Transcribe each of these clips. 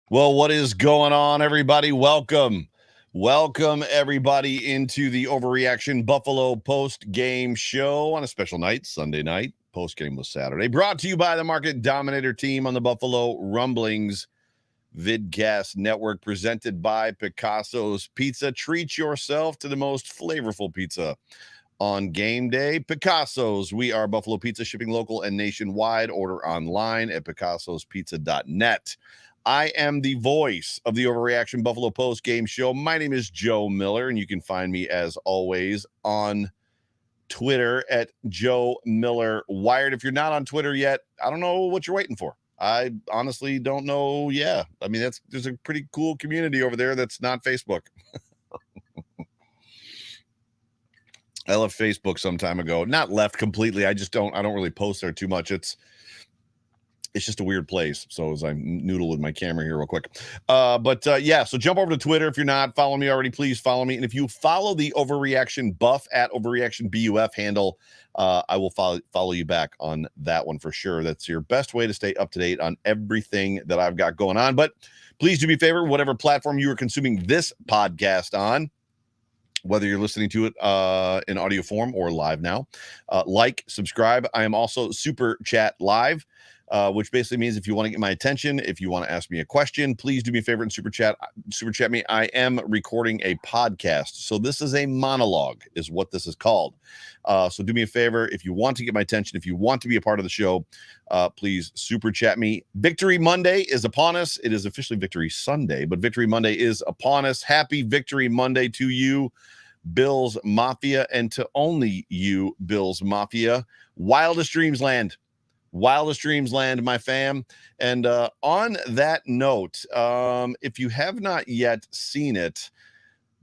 Well, what is going on, everybody? Welcome, everybody, into the Overreaction Buffalo Postgame Show on a special night, Sunday night. Postgame was Saturday. Brought to you by the Market Dominator team on the Buffalo Rumblings Vidcast Network, presented by Picasso's Pizza. Treat yourself to the most flavorful pizza on game day. Picasso's. We are Buffalo Pizza, shipping local and nationwide. Order online at picassospizza.net. I am the voice of the Overreaction Buffalo Post Game Show. My name is Joe Miller, and you can find me, as always, on Twitter at Joe Miller Wired. If you're not on Twitter yet, I don't know what you're waiting for. I honestly don't know. Yeah, I mean, there's a pretty cool community over there that's not Facebook. I left Facebook some time ago. Not left completely. I don't really post there too much. It's just a weird place. So as I noodle with my camera here real quick. Yeah, so jump over to Twitter. If you're not following me already, please follow me. And if you follow the Overreaction Buff at Overreaction BUF handle, I will follow you back on that one for sure. That's your best way to stay up to date on everything that I've got going on. But please do me a favor, whatever platform you are consuming this podcast on, whether you're listening to it in audio form or live now, like, subscribe. I am also Super Chat Live, which basically means if you want to get my attention, if you want to ask me a question, please do me a favor and super chat me. I am recording a podcast. So this is a monologue is what this is called. So do me a favor. If you want to get my attention, if you want to be a part of the show, please super chat me. Victory Monday is upon us. It is officially Victory Sunday, but Victory Monday is upon us. Happy Victory Monday to you, Bills Mafia, and to only you, Bills Mafia. Wildest Dreams Land, my fam. And on that note, if you have not yet seen it,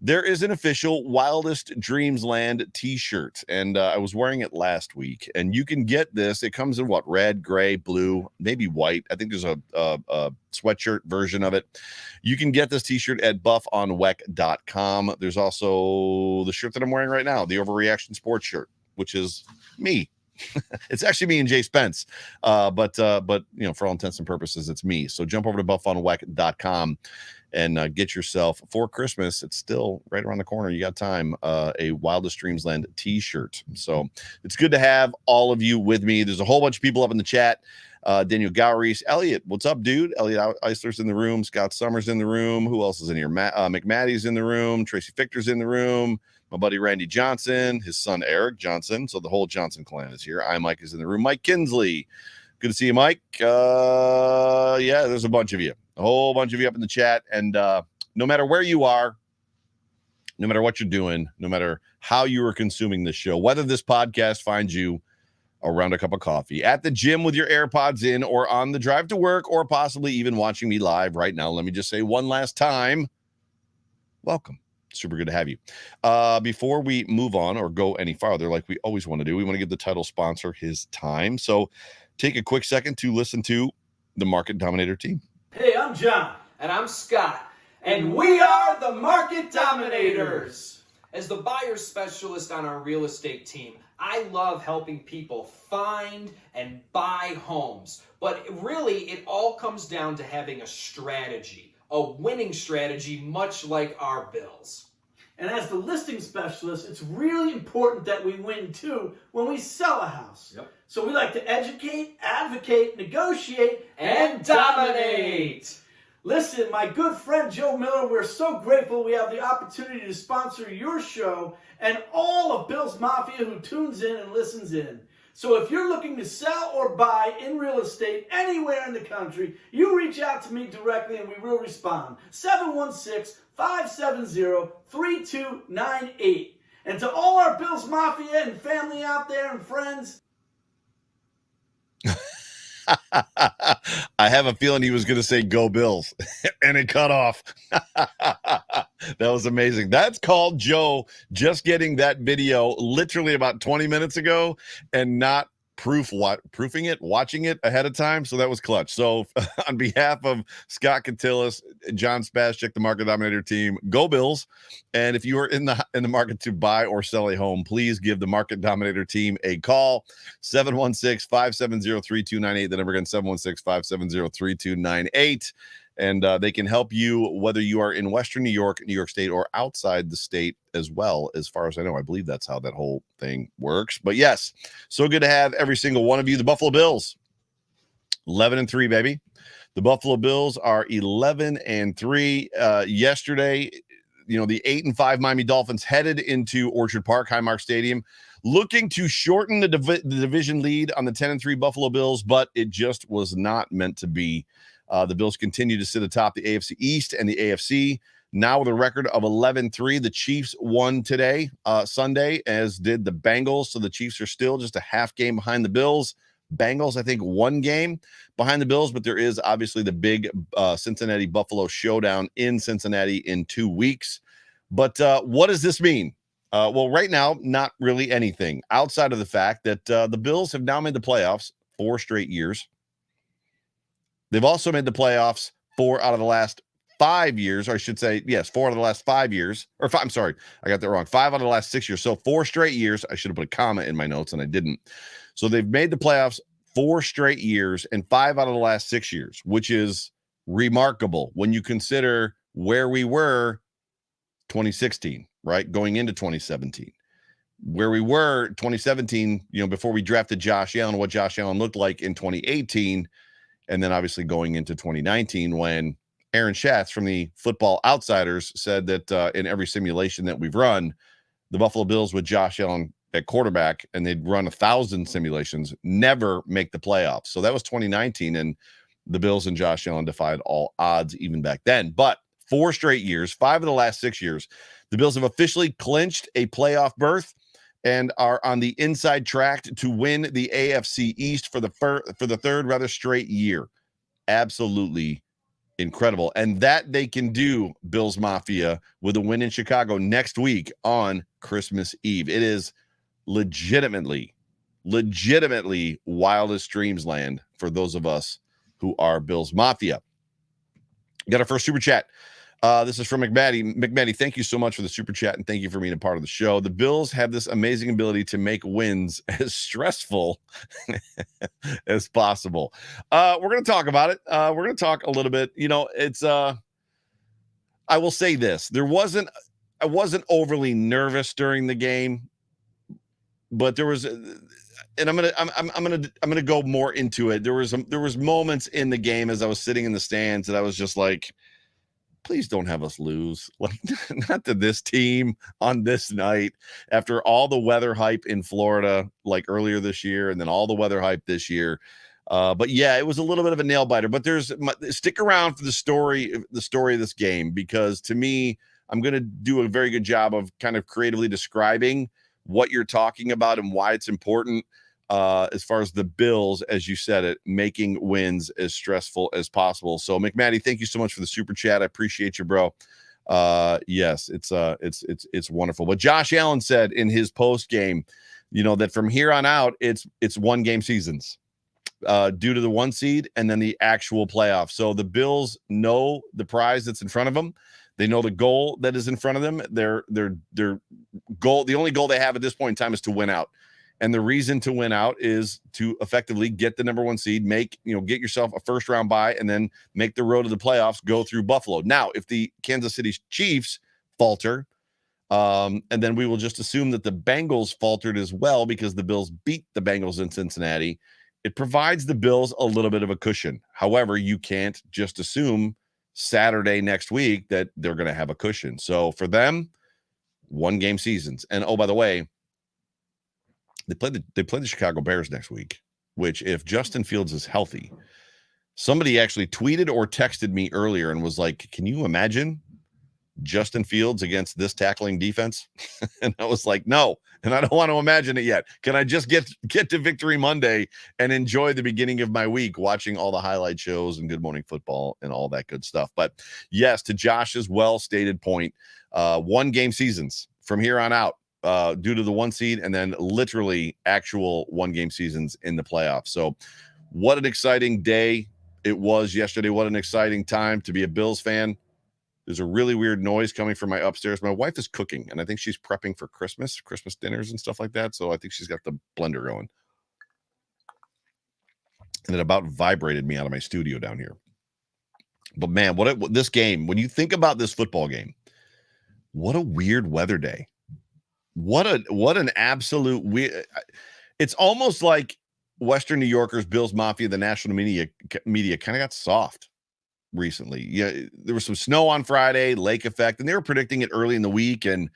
there is an official Wildest Dreams Land t-shirt, and I was wearing it last week, and you can get this. It comes in what? Red, gray, blue, maybe white. I think there's a sweatshirt version of it. You can get this t-shirt at buffonweck.com. There's also the shirt that I'm wearing right now, the Overreaction sports shirt, which is me. It's actually me and Jay Spence, but you know, for all intents and purposes, it's me. So jump over to buffonweck.com and get yourself, for Christmas, it's still right around the corner, you got time, a Wildest Dreams Land t-shirt. So it's good to have all of you with me. There's a whole bunch of people up in the chat. Daniel Gowries, Elliot, what's up, dude? Elliot Eisler's in the room. Scott Summers in the room. Who else is in here? McMaddy's in the room. Tracy Fictor's in the room. My buddy Randy Johnson, his son Eric Johnson. So the whole Johnson clan is here. Mike is in the room. Mike Kinsley. Good to see you, Mike. Yeah, there's a bunch of you. A whole bunch of you up in the chat. And no matter where you are, no matter what you're doing, no matter how you are consuming this show, whether this podcast finds you around a cup of coffee, at the gym with your AirPods in, or on the drive to work, or possibly even watching me live right now, let me just say one last time, welcome. Super good to have you. Before we move on or go any farther, like we always want to do, we want to give the title sponsor his time. So take a quick second to listen to the Market Dominator team. Hey, I'm John. And I'm Scott. And we are the Market Dominators. As the buyer specialist on our real estate team, I love helping people find and buy homes. But really, it all comes down to having a strategy, a winning strategy, much like our Bills. And as the listing specialist, it's really important that we win too when we sell a house. Yep. So we like to educate, advocate, negotiate, and dominate. Listen, my good friend Joe Miller, we're so grateful we have the opportunity to sponsor your show and all of Bill's Mafia who tunes in and listens in. So if you're looking to sell or buy in real estate anywhere in the country, you reach out to me directly and we will respond. 716-570-3298. And to all our Bills Mafia and family out there and friends, I have a feeling he was going to say go Bills and it cut off. That was amazing. That's called Joe just getting that video literally about 20 minutes ago and not proofing it, watching it ahead of time. So that was clutch. So on behalf of Scott Cantillis, John Spaschik, the Market Dominator team, go Bills. And if you are in the market to buy or sell a home, please give the Market Dominator team a call. 716-570-3298. The number again, 716-570-3298. And they can help you whether you are in Western New York State, or outside the state as well, as far as I know. I believe that's how that whole thing works. But yes, so good to have every single one of you. The Buffalo Bills, 11-3, baby. The Buffalo Bills are 11-3. Yesterday, the 8-5 Miami Dolphins headed into Orchard Park, Highmark Stadium, looking to shorten the division lead on the 10-3 Buffalo Bills, but it just was not meant to be. The Bills continue to sit atop the AFC East and the AFC, now with a record of 11-3. The Chiefs won today, Sunday, as did the Bengals. So the Chiefs are still just a half game behind the Bills. Bengals, I think, 1 game behind the Bills, but there is obviously the big Cincinnati-Buffalo showdown in Cincinnati in 2 weeks. But what does this mean? Well, right now, not really anything, outside of the fact that the Bills have now made the playoffs 4 straight years. They've also made the playoffs 4 out of the last 5 years, or I should say, yes, 4 out of the last 5 years. Or I'm sorry, I got that wrong. 5 out of the last 6 years. So 4 straight years. I should have put a comma in my notes, and I didn't. So they've made the playoffs 4 straight years and 5 out of the last 6 years, which is remarkable when you consider where we were 2016, right? Going into 2017. Where we were 2017, before we drafted Josh Allen, what Josh Allen looked like in 2018. And then obviously going into 2019, when Aaron Schatz from the Football Outsiders said that in every simulation that we've run, the Buffalo Bills with Josh Allen at quarterback, and they'd run 1,000 simulations, never make the playoffs. So that was 2019, and the Bills and Josh Allen defied all odds even back then. But 4 straight years, 5 of the last 6 years, the Bills have officially clinched a playoff berth and are on the inside track to win the AFC East for the third straight year. Absolutely incredible. And that they can do, Bills Mafia, with a win in Chicago next week on Christmas Eve. It is legitimately wildest dreams land for those of us who are Bills Mafia. Got our first super chat. This is from McMaddy. McMaddy, thank you so much for the super chat, and thank you for being a part of the show. The Bills have this amazing ability to make wins as stressful as possible. We're going to talk about it. We're going to talk a little bit. It's I will say this. I wasn't overly nervous during the game, but there was, and I'm gonna go more into it. There was moments in the game as I was sitting in the stands that I was just like, please don't have us lose, like not to this team on this night after all the weather hype in Florida, like earlier this year, and then all the weather hype this year. But yeah, it was a little bit of a nail biter, but stick around for the story of this game, because to me, I'm going to do a very good job of kind of creatively describing what you're talking about and why it's important. As far as the Bills, as you said it, making wins as stressful as possible. So McMaddy, thank you so much for the super chat. I appreciate you, bro. Yes, it's wonderful. But Josh Allen said in his post game, that from here on out, it's 1 game seasons, due to the 1 seed and then the actual playoffs. So the Bills know the prize that's in front of them. They know the goal that is in front of them. Their goal, the only goal they have at this point in time, is to win out. And the reason to win out is to effectively get the number 1 seed, get yourself a first round bye, and then make the road to the playoffs, go through Buffalo. Now, if the Kansas City Chiefs falter, and then we will just assume that the Bengals faltered as well because the Bills beat the Bengals in Cincinnati, it provides the Bills a little bit of a cushion. However, you can't just assume Saturday next week that they're going to have a cushion. So for them, 1 game seasons. And oh, by the way, they play the Chicago Bears next week, which, if Justin Fields is healthy, somebody actually tweeted or texted me earlier and was like, can you imagine Justin Fields against this tackling defense? And I was like, no, and I don't want to imagine it yet. Can I just get to Victory Monday and enjoy the beginning of my week watching all the highlight shows and Good Morning Football and all that good stuff? But yes, to Josh's well-stated point, 1 game seasons from here on out. due to the 1 seed, and then literally actual 1-game seasons in the playoffs. So what an exciting day it was yesterday. What an exciting time to be a Bills fan. There's a really weird noise coming from my upstairs. My wife is cooking, and I think she's prepping for Christmas dinners and stuff like that. So I think she's got the blender going. And it about vibrated me out of my studio down here. But man, this game, when you think about this football game, what a weird weather day. What an absolute weird. It's almost like Western New Yorkers, Bills Mafia, the national media kind of got soft recently. Yeah, there was some snow on Friday, lake effect, and they were predicting it early in the week, and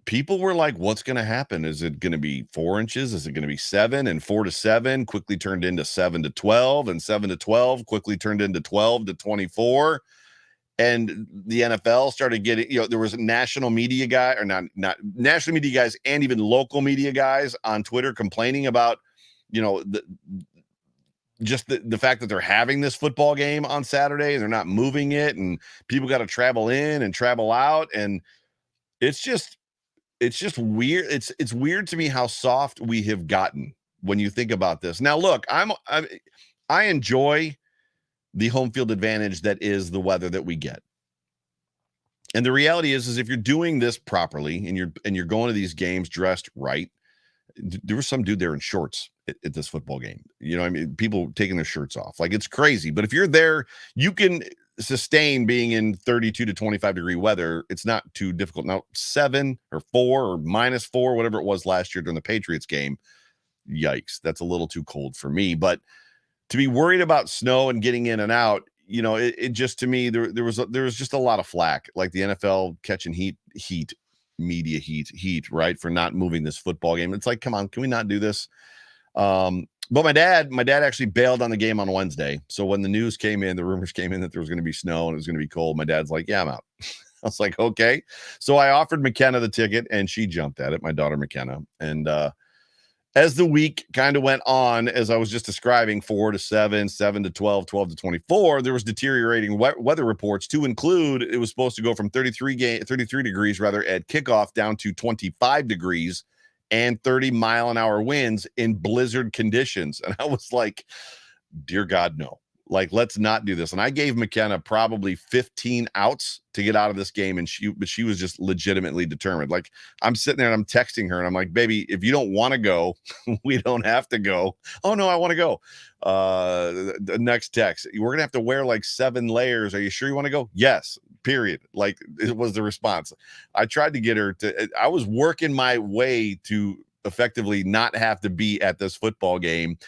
people were like, what's going to happen? Is it going to be 4 inches? Is it going to be 7? And 4 to 7 quickly turned into 7 to 12, and 7 to 12 quickly turned into 12 to 24. And the NFL started getting, there was national media guy, or not national media guys, and even local media guys on Twitter complaining about, the fact that they're having this football game on Saturday and they're not moving it, and people got to travel in and travel out. And it's just weird. It's weird to me how soft we have gotten when you think about this. Now, look, I enjoy the home field advantage that is the weather that we get. And the reality is if you're doing this properly and you're going to these games dressed right, there was some dude there in shorts at this football game. People taking their shirts off. Like, it's crazy. But if you're there, you can sustain being in 32 to 25 degree weather. It's not too difficult. Now, 7 or 4 or -4, whatever it was last year during the Patriots game, yikes, that's a little too cold for me. But to be worried about snow and getting in and out, it just, to me, there was just a lot of flack, like the NFL catching media heat, right, for not moving this football game. It's like, come on, can we not do this? But my dad actually bailed on the game on Wednesday. So when the news came in, the rumors came in that there was going to be snow and it was going to be cold, my dad's like, yeah, I'm out. I was like, okay. So I offered McKenna the ticket and she jumped at it, my daughter McKenna. And as the week kind of went on, as I was just describing, 4 to 7, 7 to 12, 12 to 24, there was deteriorating weather reports, to include it was supposed to go from 33 degrees rather at kickoff down to 25 degrees and 30-mile-an-hour winds in blizzard conditions. And I was like, dear God, no. Like, let's not do this. And I gave McKenna probably 15 outs to get out of this game, and she was just legitimately determined. Like, I'm sitting there and I'm texting her and I'm like, baby, if you don't want to go, we don't have to go. Oh no, I want to go. The next text, we're gonna have to wear like 7 layers. Are you sure you want to go? Yes, period. Like, it was the response. I tried to get her to, I was working my way to effectively not have to be at this football game.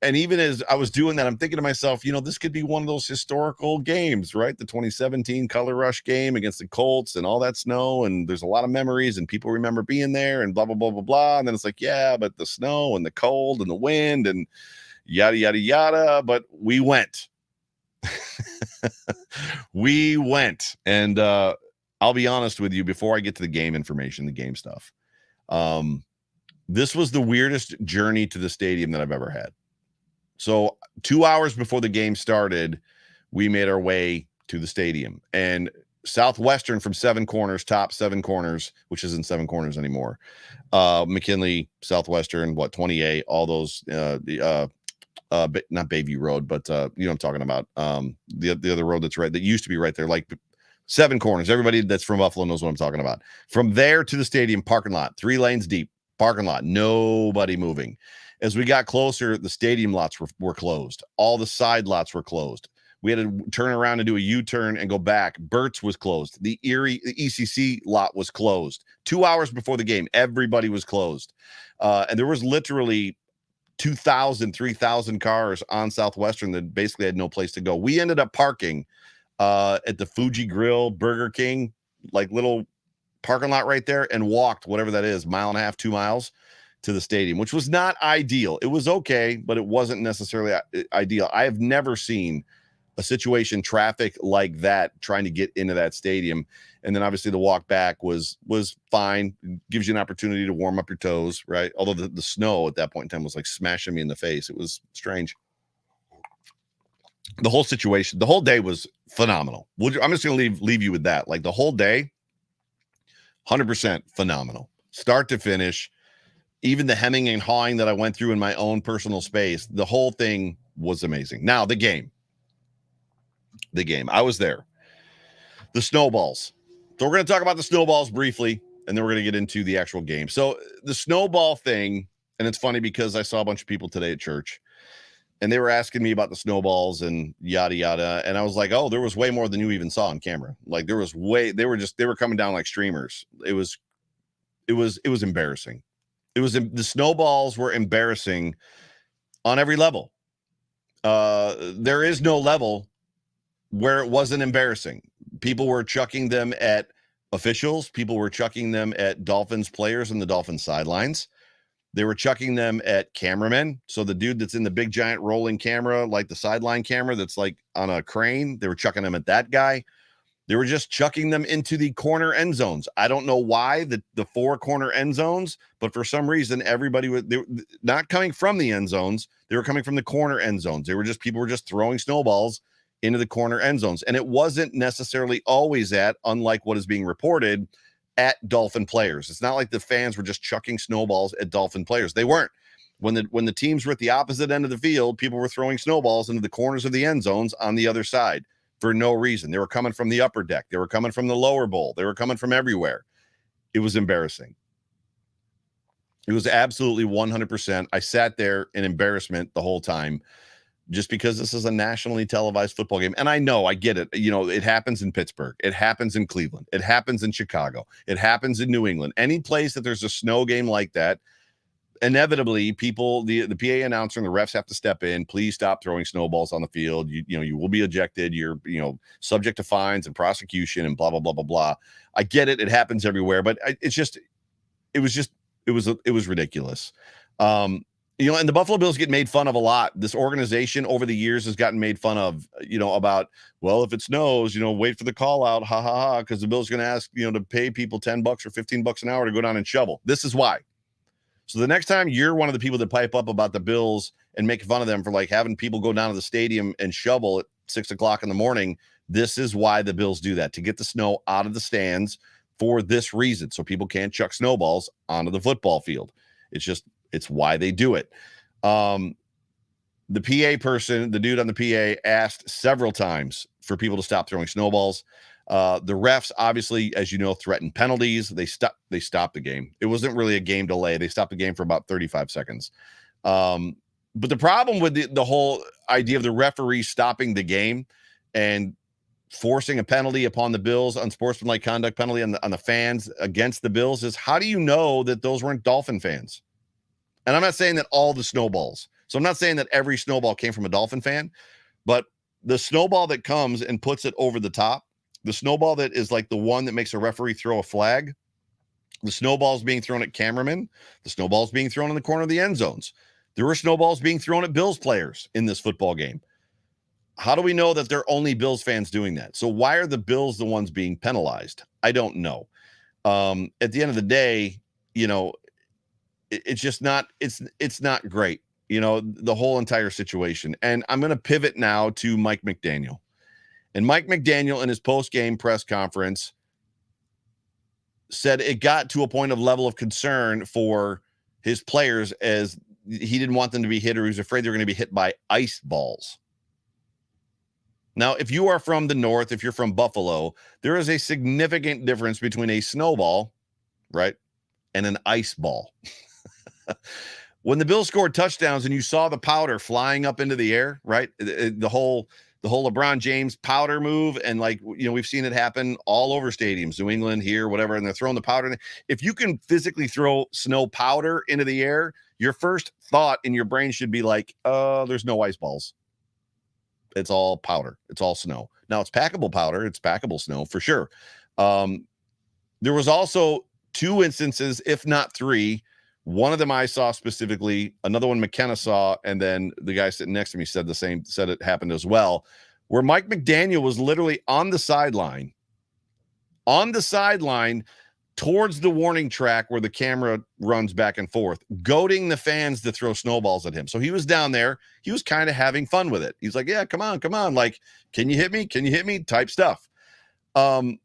And even as I was doing that, I'm thinking to myself, this could be one of those historical games, right? The 2017 Color Rush game against the Colts and all that snow. And there's a lot of memories and people remember being there and blah, blah, blah, blah, blah. And then it's like, yeah, but the snow and the cold and the wind and yada, yada, yada. But we went. We went. And I'll be honest with you, before I get to the game information, the game stuff, this was the weirdest journey to the stadium that I've ever had. So 2 hours before the game started, we made our way to the stadium, and Southwestern from top 7 corners, which isn't 7 corners anymore. McKinley, Southwestern, 28, all those, not Bayview Road, but you know what I'm talking about. The other road that's right, that used to be right there, like 7 corners. Everybody that's from Buffalo knows what I'm talking about. From there to the stadium parking lot, 3 lanes deep parking lot, nobody moving. As we got closer, the stadium lots were closed. All the side lots were closed. We had to turn around and do a U-turn and go back. Burt's was closed. The ECC lot was closed. 2 hours before the game, everybody was closed. And there was literally 2,000, 3,000 cars on Southwestern that basically had no place to go. We ended up parking at the Fuji Grill, Burger King, like little parking lot right there, and walked whatever that is, 1.5 miles, 2 miles to the stadium, which was not ideal. It was okay, but it wasn't necessarily ideal. I have never seen a situation, traffic like that, trying to get into that stadium. And then obviously the walk back was fine. It gives you an opportunity to warm up your toes, right? Although the snow at that point in time was like smashing me in the face. It was strange. The whole situation, the whole day was phenomenal. I'm just going to leave you with that. Like, the whole day, 100% phenomenal. start to finish, even the hemming and hawing that I went through in my own personal space, the whole thing was amazing. Now, the game, I was there. The snowballs. So we're going to talk about the snowballs briefly, and then we're going to get into the actual game. So the snowball thing, and it's funny because I saw a bunch of people today at church, and they were asking me about the snowballs and yada, yada. And I was like, oh, there was way more than you even saw on camera. Like there was they were coming down like streamers. It was embarrassing. The snowballs were embarrassing on every level. There is no level where it wasn't embarrassing. People were chucking them at officials. People were chucking them at Dolphins players on the Dolphins sidelines. They were chucking them at cameramen. So the dude that's in the big giant rolling camera, like the sideline camera that's like on a crane, they were chucking them at that guy. They were just chucking them into the corner end zones. I don't know why the 4 corner end zones, but for some reason, everybody was not coming from the end zones. They were coming from the corner end zones. People were just throwing snowballs into the corner end zones. And it wasn't necessarily always unlike what is being reported, at Dolphin players. It's not like the fans were just chucking snowballs at Dolphin players. They weren't. When the teams were at the opposite end of the field, people were throwing snowballs into the corners of the end zones on the other side for no reason. They were coming from the upper deck. They were coming from the lower bowl. They were coming from everywhere. It was embarrassing. It was absolutely 100%. I sat there in embarrassment the whole time, just because this is a nationally televised football game. And I know, I get it. You know, it happens in Pittsburgh. It happens in Cleveland. It happens in Chicago. It happens in New England. Any place that there's a snow game like that, inevitably people, the PA announcer and the refs have to step in. Please stop throwing snowballs on the field. You will be ejected. You're, subject to fines and prosecution and blah, blah, blah, blah, blah. I get it. It happens everywhere, but it was ridiculous. And the Buffalo Bills get made fun of a lot. This organization over the years has gotten made fun of, about, well, if it snows, wait for the call out, ha, ha, ha, because the Bills are going to ask, to pay people $10 or $15 an hour to go down and shovel. This is why. So the next time you're one of the people that pipe up about the Bills and make fun of them for like having people go down to the stadium and shovel at 6 o'clock in the morning, this is why the Bills do that, to get the snow out of the stands for this reason. So people can't chuck snowballs onto the football field. It's why they do it. The PA person, the dude on the PA, asked several times for people to stop throwing snowballs. The refs, obviously, as you know, threatened penalties. They stopped the game. It wasn't really a game delay. They stopped the game for about 35 seconds. But the problem with the whole idea of the referee stopping the game and forcing a penalty upon the Bills, unsportsmanlike conduct penalty on the fans against the Bills, is how do you know that those weren't Dolphin fans? And I'm not saying that all the snowballs. So I'm not saying that every snowball came from a Dolphin fan, but the snowball that comes and puts it over the top, the snowball that is like the one that makes a referee throw a flag, the snowballs being thrown at cameramen, the snowballs being thrown in the corner of the end zones. There were snowballs being thrown at Bills players in this football game. How do we know that they're only Bills fans doing that? So why are the Bills the ones being penalized? I don't know. At the end of the day, it's just not, it's not great, the whole entire situation. And I'm going to pivot now to Mike McDaniel. And Mike McDaniel in his post-game press conference said it got to a point of level of concern for his players, as he didn't want them to be hit, or he was afraid they were going to be hit by ice balls. Now, if you are from the North, if you're from Buffalo, there is a significant difference between a snowball, right, and an ice ball. When the Bills scored touchdowns and you saw the powder flying up into the air, right? The whole LeBron James powder move, and we've seen it happen all over stadiums, New England, here, whatever, and they're throwing the powder. If you can physically throw snow powder into the air, your first thought in your brain should be like, there's no ice balls. It's all powder. It's all snow. Now, it's packable powder. It's packable snow for sure. There was also 2 instances, if not 3. One of them I saw specifically, another one McKenna saw, and then the guy sitting next to me said it happened as well, where Mike McDaniel was literally on the sideline towards the warning track where the camera runs back and forth, goading the fans to throw snowballs at him. So he was down there. He was kind of having fun with it. He's like, yeah, come on. Like, can you hit me? Can you hit me? Type stuff. And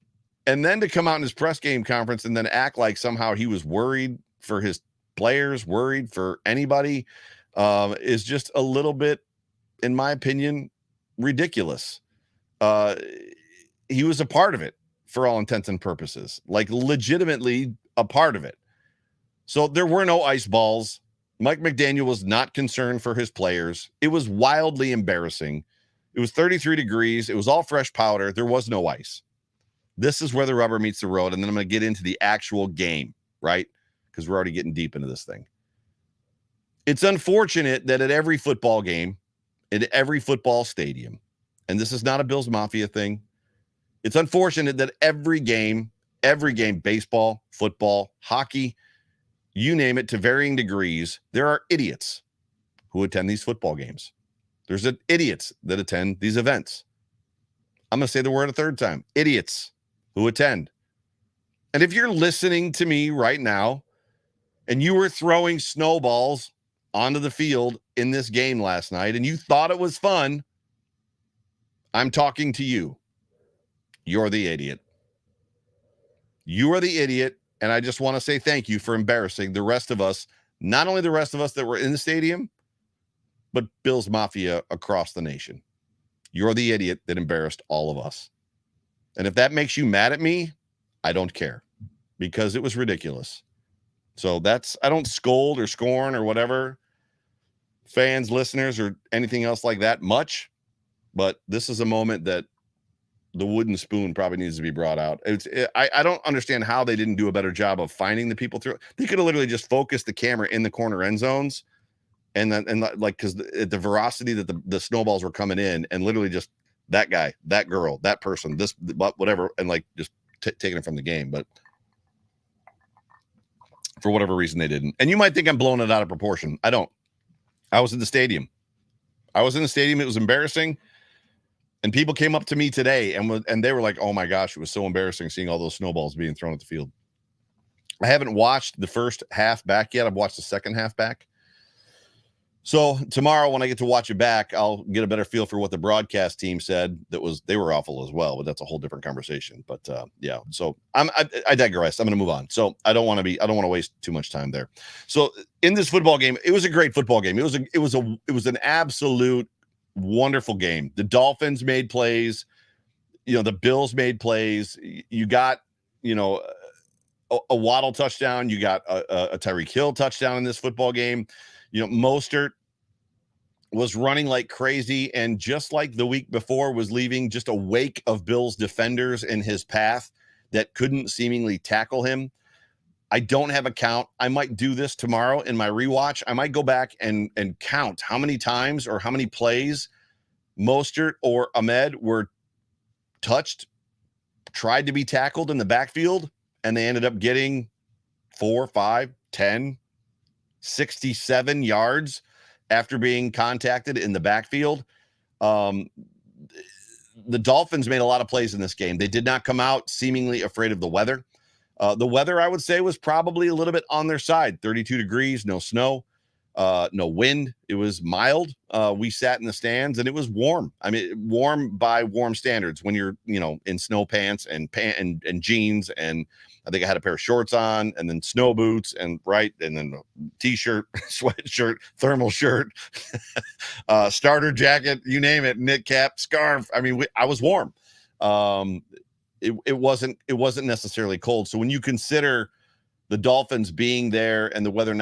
And then to come out in his press game conference and then act like somehow he was worried for his players, worried for anybody, is just a little bit, in my opinion, ridiculous. He was a part of it for all intents and purposes, like legitimately a part of it. So there were no ice balls. Mike McDaniel was not concerned for his players. It was wildly embarrassing. It was 33 degrees. It was all fresh powder. There was no ice. This is where the rubber meets the road. And then I'm going to get into the actual game, right? Because we're already getting deep into this thing. It's unfortunate that at every football game, at every football stadium, and this is not a Bills Mafia thing, it's unfortunate that every game, baseball, football, hockey, you name it, to varying degrees, there are idiots who attend these football games. There's idiots that attend these events. I'm going to say the word a third time. Idiots who attend. And if you're listening to me right now and you were throwing snowballs onto the field in this game last night and you thought it was fun, I'm talking to you. You're the idiot. You are the idiot. And I just want to say thank you for embarrassing the rest of us, not only the rest of us that were in the stadium, but Bills Mafia across the nation. You're the idiot that embarrassed all of us. And if that makes you mad at me, I don't care, because it was ridiculous. So I don't scold or scorn or whatever fans, listeners, or anything else like that much, but this is a moment that the wooden spoon probably needs to be brought out. I don't understand how they didn't do a better job of finding the people through. They could have literally just focused the camera in the corner end zones, and because the veracity that the snowballs were coming in, and literally just that guy, that girl, that person, this whatever, and just taking it from the game. But for whatever reason, they didn't. And you might think I'm blowing it out of proportion. I don't. I was in the stadium. It was embarrassing. And people came up to me today and they were like, oh my gosh, it was so embarrassing seeing all those snowballs being thrown at the field. I haven't watched the first half back yet. I've watched the second half back. So tomorrow when I get to watch it back, I'll get a better feel for what the broadcast team said. They were awful as well, but that's a whole different conversation. But yeah, so I digress. I'm going to move on. So I don't want to waste too much time there. So in this football game, it was a great football game. It was an absolute wonderful game. The Dolphins made plays, the Bills made plays. You got, a Waddle touchdown. You got a Tyreek Hill touchdown in this football game. Mostert was running like crazy, and just like the week before, was leaving just a wake of Bills defenders in his path that couldn't seemingly tackle him. I don't have a count. I might do this tomorrow in my rewatch. I might go back and count how many times or how many plays Mostert or Ahmed were touched, tried to be tackled in the backfield, and they ended up getting 4, 5, 10, 67 yards after being contacted in the backfield. The Dolphins made a lot of plays in this game. They did not come out seemingly afraid of the weather. The weather, I would say, was probably a little bit on their side. 32 degrees, no snow, no wind. It was mild. We sat in the stands and it was warm. I mean, warm by warm standards when you're, in snow pants and jeans. And I think I had a pair of shorts on, and then snow boots, and then a t-shirt, sweatshirt, thermal shirt, starter jacket, you name it, knit cap, scarf. I mean, I was warm. It wasn't necessarily cold. So when you consider the Dolphins being there and the weather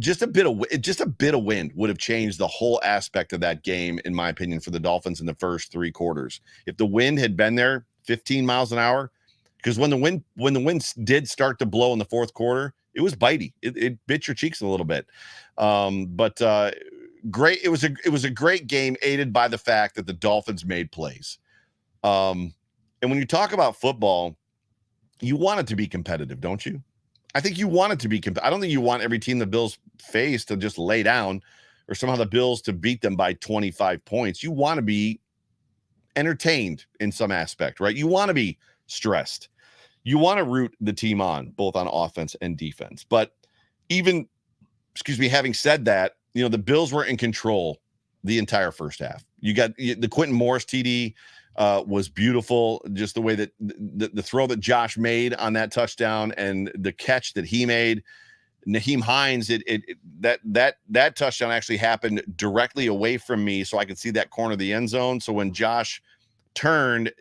just a bit of wind would have changed the whole aspect of that game, in my opinion, for the Dolphins in the first 3 quarters. If the wind had been there 15 miles an hour, because when the wind did start to blow in the fourth quarter, it was bitey. It bit your cheeks a little bit. But great. It was a great game, aided by the fact that the Dolphins made plays. And when you talk about football, you want it to be competitive, don't you? I think you want it to be I don't think you want every team the Bills face to just lay down, or somehow the Bills to beat them by 25 points. You want to be entertained in some aspect, right? You want to be stressed. You want to root the team on, both on offense and defense. But having said that, the Bills were in control the entire first half. You got the Quentin Morris TD was beautiful. Just the way that the throw that Josh made on that touchdown and the catch that he made. Nyheim Hines, that touchdown actually happened directly away from me, so I could see that corner of the end zone. So when Josh turned,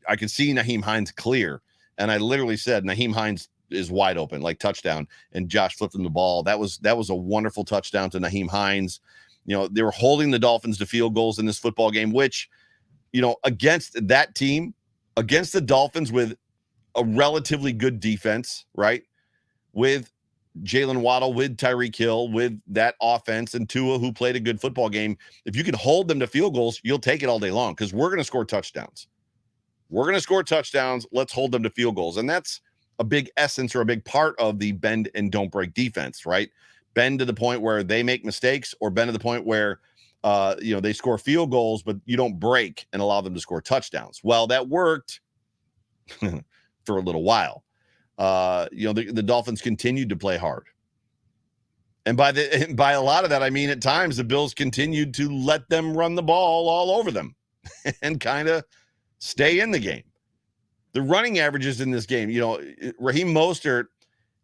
I could see Nyheim Hines clear, and I literally said, Nyheim Hines is wide open, like touchdown, and Josh flipped him the ball. That was a wonderful touchdown to Nyheim Hines. You know, they were holding the Dolphins to field goals in this football game, which, you know, against that team, against the Dolphins with a relatively good defense, right? With Jalen Waddle, with Tyreek Hill, with that offense, and Tua, who played a good football game. If you can hold them to field goals, you'll take it all day long, because we're going to score touchdowns. We're going to score touchdowns. Let's hold them to field goals. And that's a big essence, or a big part of the bend and don't break defense, right? Bend to the point where they make mistakes, or bend to the point where they score field goals, but you don't break and allow them to score touchdowns. Well, that worked for a little while. The Dolphins continued to play hard. And by a lot of that, I mean, at times the Bills continued to let them run the ball all over them and kind of stay in the game. The running averages in this game, Raheem Mostert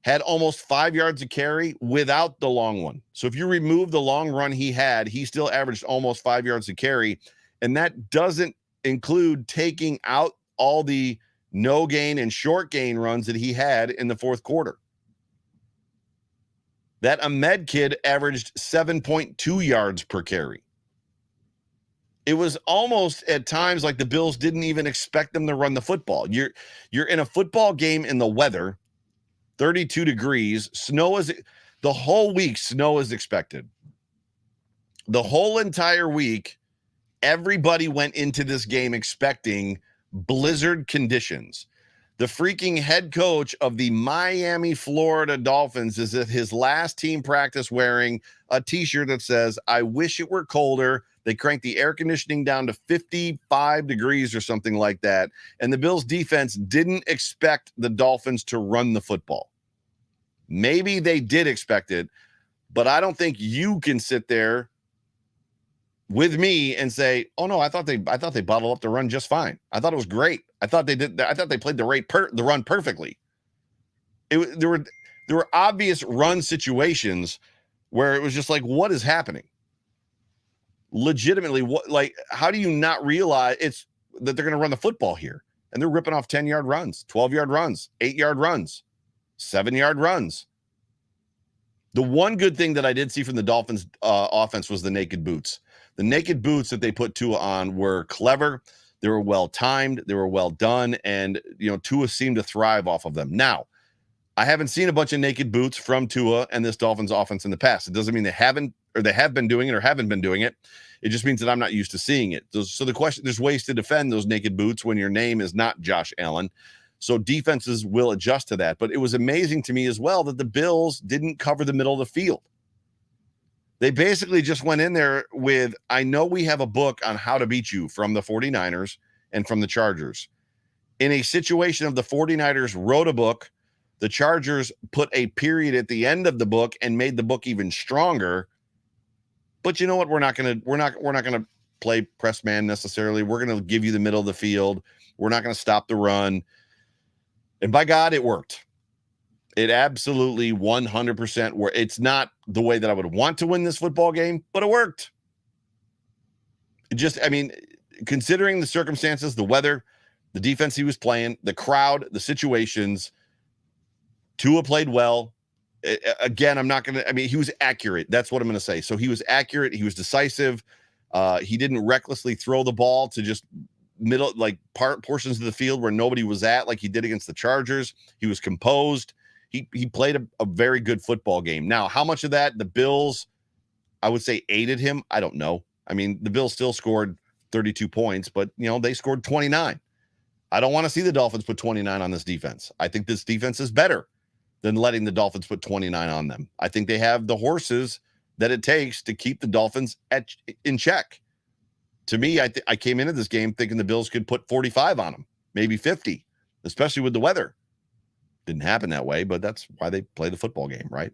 had almost 5 yards a carry without the long one. So if you remove the long run he had, he still averaged almost 5 yards a carry. And that doesn't include taking out all the no gain and short gain runs that he had in the fourth quarter. That Ahmed kid averaged 7.2 yards per carry. It was almost at times like the Bills didn't even expect them to run the football. You're in a football game in the weather, 32 degrees, the whole week, snow is expected. The whole entire week, everybody went into this game expecting blizzard conditions. The freaking head coach of the Miami, Florida Dolphins is at his last team practice wearing a t-shirt that says, "I wish it were colder." They cranked the air conditioning down to 55 degrees or something like that. And the Bills defense didn't expect the Dolphins to run the football. Maybe they did expect it, but I don't think you can sit there with me and say, "Oh no, I thought they bottled up the run just fine. I thought it was great. I thought they played the run perfectly." There were obvious run situations where it was just like, what is happening? Legitimately, how do you not realize that they're going to run the football here? And they're ripping off 10-yard runs, 12-yard runs, 8-yard runs, 7-yard runs. The one good thing that I did see from the Dolphins offense was the naked boots. The naked boots that they put Tua on were clever. They were well timed. They were well done. And, Tua seemed to thrive off of them. Now, I haven't seen a bunch of naked boots from Tua and this Dolphins offense in the past. It doesn't mean they have been doing it or haven't been doing it. It just means that I'm not used to seeing it. So the question, there's ways to defend those naked boots when your name is not Josh Allen. So defenses will adjust to that. But it was amazing to me as well that the Bills didn't cover the middle of the field. They basically just went in there with, "I know we have a book on how to beat you," from the 49ers and from the Chargers. In a situation of the 49ers wrote a book, the Chargers put a period at the end of the book and made the book even stronger. But you know what? We're not going to play press man necessarily. We're going to give you the middle of the field. We're not going to stop the run. And by God, it worked. It absolutely 100% worked. It's not the way that I would want to win this football game, but it worked. Considering the circumstances, the weather, the defense he was playing, the crowd, the situations, Tua played well. Again, he was accurate. That's what I'm going to say. So he was accurate. He was decisive. He didn't recklessly throw the ball to just portions of the field where nobody was at, like he did against the Chargers. He was composed. He played a very good football game. Now, how much of that the Bills, I would say, aided him, I don't know. The Bills still scored 32 points, but, they scored 29. I don't want to see the Dolphins put 29 on this defense. I think this defense is better than letting the Dolphins put 29 on them. I think they have the horses that it takes to keep the Dolphins in check. To me, I came into this game thinking the Bills could put 45 on them, maybe 50, especially with the weather. Didn't happen that way, but that's why they play the football game, right?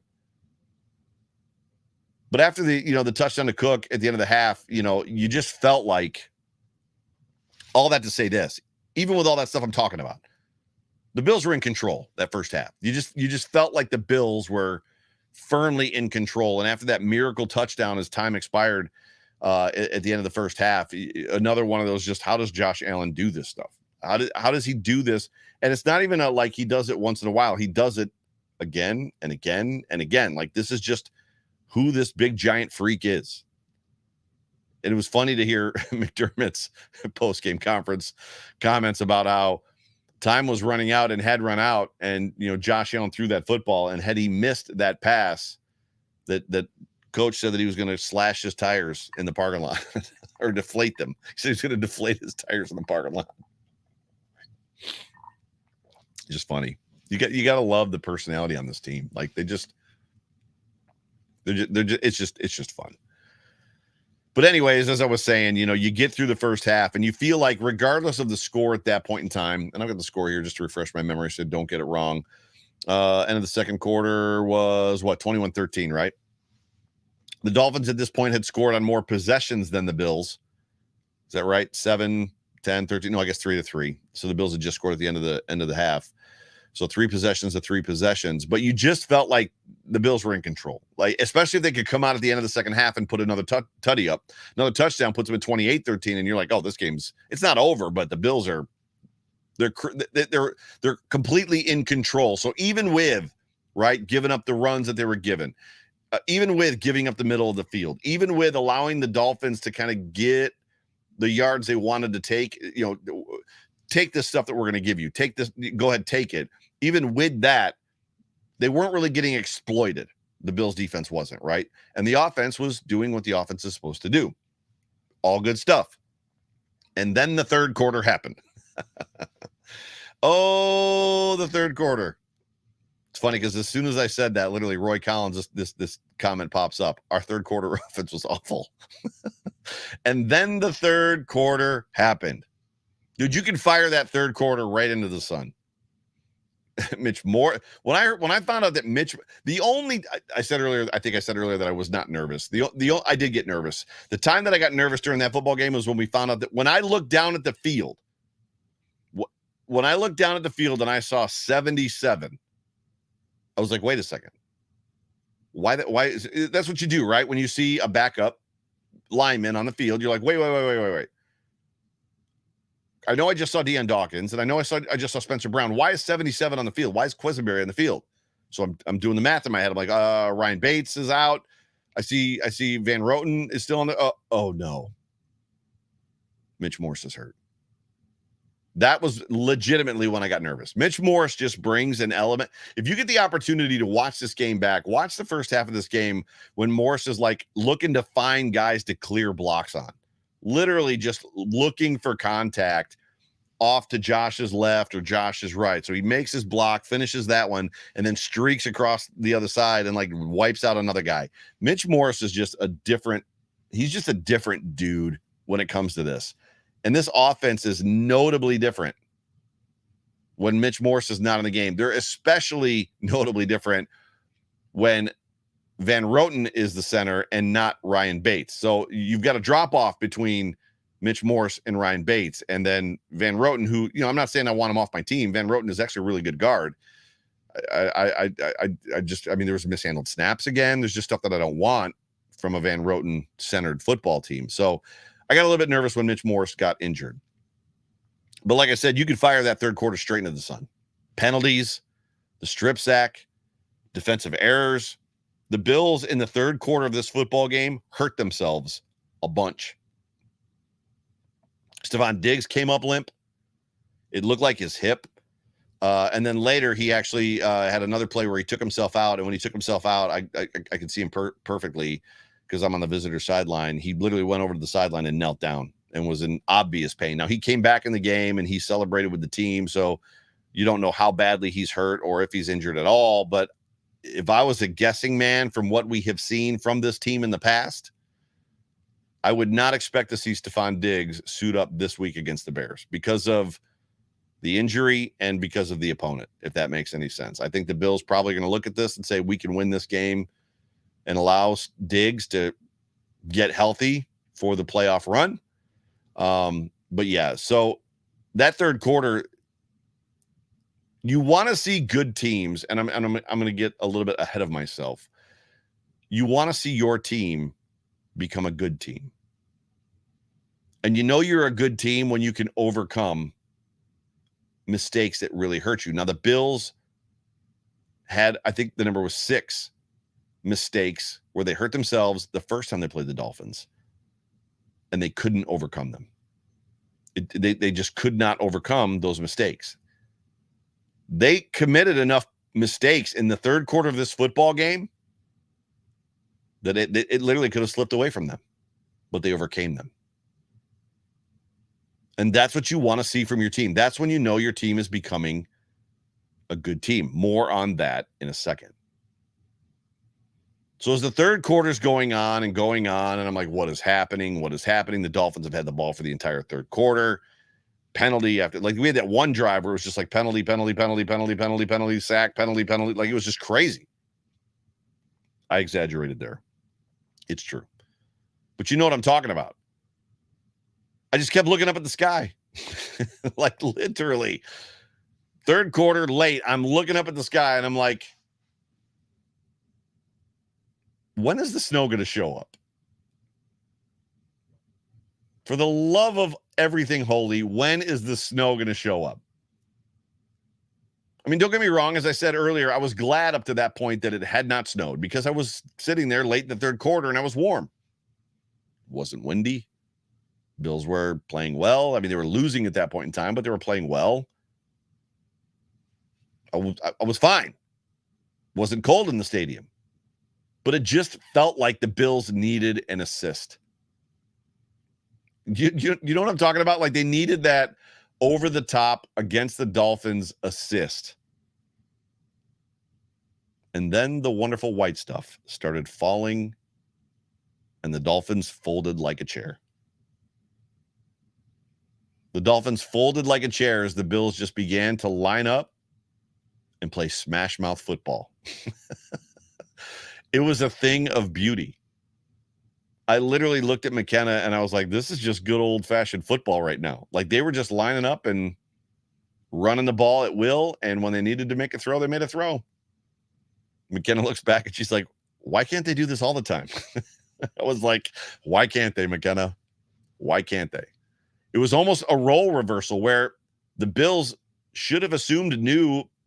But after the touchdown to Cook at the end of the half, you just felt like all that to say this, even with all that stuff I'm talking about, the Bills were in control that first half. You just felt like the Bills were firmly in control. And after that miracle touchdown, as time expired at the end of the first half, another one of those, just how does Josh Allen do this stuff? How does he do this? And it's not even like he does it once in a while. He does it again and again and again. Like, this is just who this big giant freak is. And it was funny to hear McDermott's post-game conference comments about how time was running out and had run out. And, Josh Allen threw that football, and had he missed that pass, that coach said that he was going to slash his tires in the parking lot or deflate them. He said he's going to deflate his tires in the parking lot. Just funny. You got to love the personality on this team. Like, it's just fun. But anyways, as I was saying, you get through the first half and you feel like, regardless of the score at that point in time, and I've got the score here just to refresh my memory so don't get it wrong. End of the second quarter was 21-13, right? The Dolphins at this point had scored on more possessions than the Bills. Is that right? 7, 10, 13. No, I guess 3-3. So the Bills had just scored at the end of the half. So 3 possessions to 3 possessions. But you just felt like the Bills were in control. Like, especially if they could come out at the end of the second half and put another tutty up. Another touchdown puts them at 28-13, and you're like, oh, this game's, it's not over, but the Bills are, they're completely in control. So even with, right, giving up the runs that they were given, even with giving up the middle of the field, even with allowing the Dolphins to kind of get the yards they wanted to take, take this stuff that we're going to give you. Take this, go ahead, take it. Even with that, they weren't really getting exploited. The Bills defense wasn't, right? And the offense was doing what the offense is supposed to do. All good stuff. And then the third quarter happened. Oh, the third quarter. It's funny because as soon as I said that, literally Roy Collins, this comment pops up. Our third quarter offense was awful. And then the third quarter happened. Dude, you can fire that third quarter right into the sun. Mitch Moore. When I found out that I said earlier that I was not nervous. I did get nervous. The time that I got nervous during that football game was when we found out that when I looked down at the field, and I saw 77, I was like, wait a second. Why that's what you do, right? When you see a backup lineman on the field, you're like, wait. I know I just saw Deion Dawkins, and I know I just saw Spencer Brown. Why is 77 on the field? Why is Quisenberry on the field? So I'm doing the math in my head. I'm like, Ryan Bates is out. I see Van Roten is still on the. Oh no, Mitch Morse is hurt. That was legitimately when I got nervous. Mitch Morse just brings an element. If you get the opportunity to watch this game back, watch the first half of this game when Morse is like looking to find guys to clear blocks on. Literally just looking for contact off to Josh's left or Josh's right. So he makes his block, finishes that one, and then streaks across the other side and like wipes out another guy. Mitch Morse is just he's just a different dude when it comes to this. And this offense is notably different when Mitch Morse is not in the game. They're especially notably different when Van Roten is the center and not Ryan Bates. So you've got a drop off between Mitch Morse and Ryan Bates. And then Van Roten, who, I'm not saying I want him off my team. Van Roten is actually a really good guard. I mean, there was mishandled snaps again. There's just stuff that I don't want from a Van Roten centered football team. So I got a little bit nervous when Mitch Morse got injured. But like I said, you could fire that third quarter straight into the sun. Penalties, the strip sack, defensive errors. The Bills in the third quarter of this football game hurt themselves a bunch. Stefon Diggs came up limp. It looked like his hip. And then later he actually had another play where he took himself out. And when he took himself out, I could see him perfectly because I'm on the visitor sideline. He literally went over to the sideline and knelt down and was in obvious pain. Now he came back in the game and he celebrated with the team. So you don't know how badly he's hurt or if he's injured at all. But if I was a guessing man from what we have seen from this team in the past, I would not expect to see Stefon Diggs suit up this week against the Bears because of the injury and because of the opponent, if that makes any sense. I think the Bills probably going to look at this and say, we can win this game and allow Diggs to get healthy for the playoff run. But yeah, so that third quarter, you want to see good teams, and I'm going to get a little bit ahead of myself. You want to see your team become a good team. And you know you're a good team when you can overcome mistakes that really hurt you. Now, the Bills had, I think the number was 6 mistakes where they hurt themselves the first time they played the Dolphins, and they couldn't overcome them. They just could not overcome those mistakes. They committed enough mistakes in the third quarter of this football game that it literally could have slipped away from them, but they overcame them. And that's what you want to see from your team. That's when you know your team is becoming a good team. More on that in a second. So as the third quarter's going on, and I'm like, what is happening? What is happening? The Dolphins have had the ball for the entire third quarter. Penalty after, like, we had that one drive where it was just like penalty, sack, penalty. Like, it was just crazy. I exaggerated there. It's true. But you know what I'm talking about. I just kept looking up at the sky. Like, literally. Third quarter late, I'm looking up at the sky and I'm like, when is the snow going to show up? For the love of everything holy, when is the snow going to show up? I mean, don't get me wrong. As I said earlier, I was glad up to that point that it had not snowed, because I was sitting there late in the third quarter and I was warm. It wasn't windy. Bills were playing well. I mean, they were losing at that point in time, but they were playing well. I was fine. Wasn't cold in the stadium. But it just felt like the Bills needed an assist. You know what I'm talking about? Like, they needed that over the top against the Dolphins assist. And then the wonderful white stuff started falling, and the Dolphins folded like a chair. The Dolphins folded like a chair as the Bills just began to line up and play smash mouth football. It was a thing of beauty. I literally looked at McKenna and I was like, this is just good old fashioned football right now. Like, they were just lining up and running the ball at will. And when they needed to make a throw, they made a throw. McKenna looks back and she's like, why can't they do this all the time? I was like, why can't they, McKenna? Why can't they? It was almost a role reversal where the Bills should have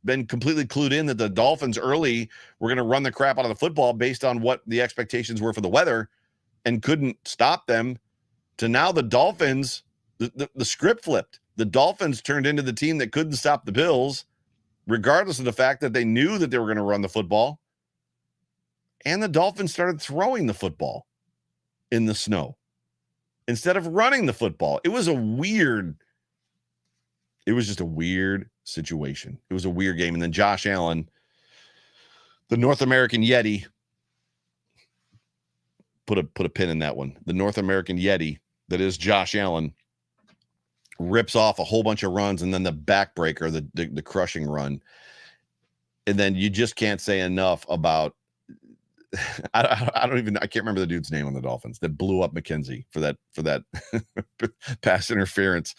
been completely clued in that the Dolphins early were going to run the crap out of the football based on what the expectations were for the weather, and couldn't stop them, to now the Dolphins, the script flipped. The Dolphins turned into the team that couldn't stop the Bills, regardless of the fact that they knew that they were going to run the football. And the Dolphins started throwing the football in the snow instead of running the football. It was just a weird situation. It was a weird game. And then Josh Allen, the North American Yeti, put a pin in that one. The North American Yeti that is Josh Allen rips off a whole bunch of runs, and then the backbreaker, the crushing run. And then you just can't say enough about I can't remember the dude's name on the Dolphins that blew up McKenzie for that pass interference.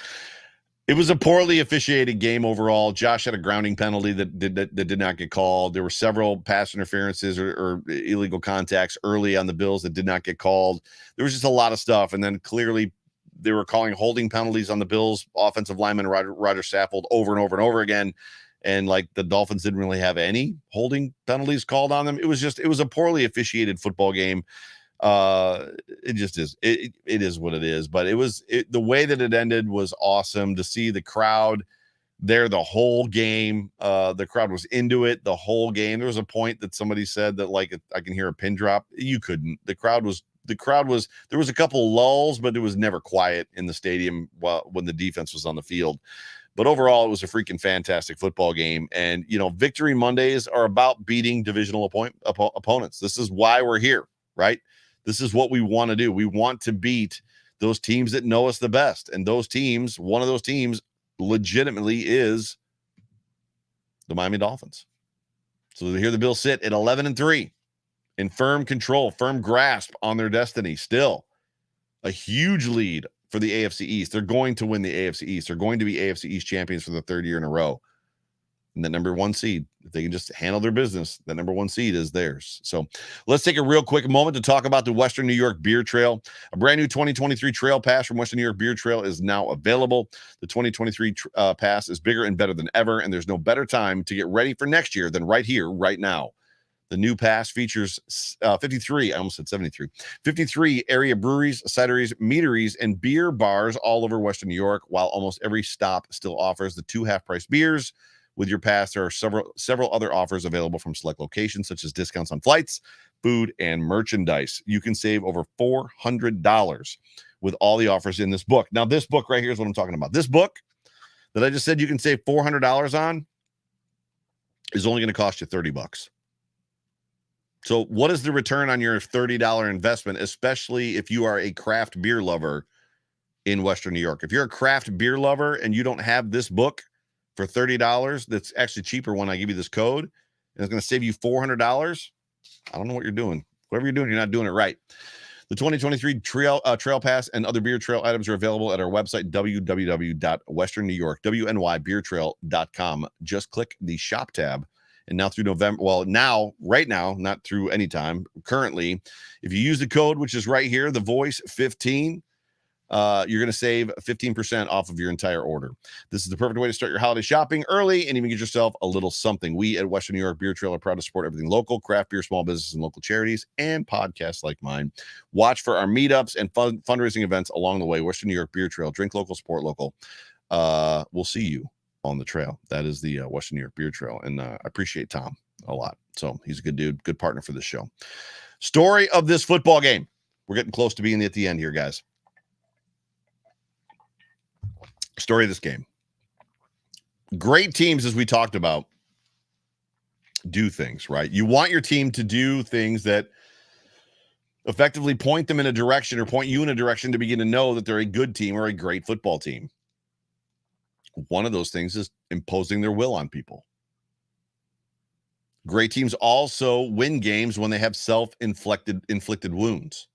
It was a poorly officiated game overall. Josh had a grounding penalty that did not get called. There were several pass interferences or illegal contacts early on the Bills that did not get called. There was just a lot of stuff. And then clearly they were calling holding penalties on the Bills offensive lineman Roger Saffold over and over and over again. And like, the Dolphins didn't really have any holding penalties called on them. It was a poorly officiated football game. It just is. It is what it is. But the way that it ended was awesome to see the crowd there the whole game. The crowd was into it the whole game. There was a point that somebody said that, like, I can hear a pin drop. You couldn't. The crowd was. There was a couple lulls, but it was never quiet in the stadium when the defense was on the field. But overall, it was a freaking fantastic football game. And, Victory Mondays are about beating divisional opponents. This is why we're here, right? This is what we want to do. We want to beat those teams that know us the best. And one of those teams legitimately is the Miami Dolphins. So here the Bills sit at 11-3 in firm control, firm grasp on their destiny. Still a huge lead for the AFC East. They're going to win the AFC East. They're going to be AFC East champions for the third year in a row. And the number one seed, if they can just handle their business, the number one seed is theirs. So let's take a real quick moment to talk about the Western New York Beer Trail. A brand new 2023 Trail Pass from Western New York Beer Trail is now available. The 2023 Pass is bigger and better than ever, and there's no better time to get ready for next year than right here, right now. The new pass features 53, I almost said 73, 53 area breweries, cideries, meaderies, and beer bars all over Western New York, while almost every stop still offers the 2 half-price beers. With your pass, there are several other offers available from select locations, such as discounts on flights, food, and merchandise. You can save over $400 with all the offers in this book. Now, this book right here is what I'm talking about. This book that I just said you can save $400 on is only going to cost you $30. So what is the return on your $30 investment, especially if you are a craft beer lover in Western New York? If you're a craft beer lover and you don't have this book for $30, that's actually cheaper when I give you this code, and it's going to save you $400, I don't know what you're doing. Whatever you're doing, you're not doing it right. The 2023 Trail Pass and other beer trail items are available at our website, www.westernnewyork.com. Just click the shop tab. And now through November, right now, not through any time, currently, if you use the code, which is right here, the voice 15, you're going to save 15% off of your entire order. This is the perfect way to start your holiday shopping early and even get yourself a little something. We at Western New York Beer Trail are proud to support everything local, craft beer, small businesses, and local charities, and podcasts like mine. Watch for our meetups and fundraising events along the way. Western New York Beer Trail. Drink local, support local. We'll see you on the trail. That is the Western New York Beer Trail, and I appreciate Tom a lot. So he's a good dude, good partner for this show. Story of this football game. We're getting close to being at the end here, guys. Story of this game. Great teams, as we talked about, do things, right? You want your team to do things that effectively point them in a direction or point you in a direction to begin to know that they're a good team or a great football team. One of those things is imposing their will on people. Great teams also win games when they have inflicted wounds.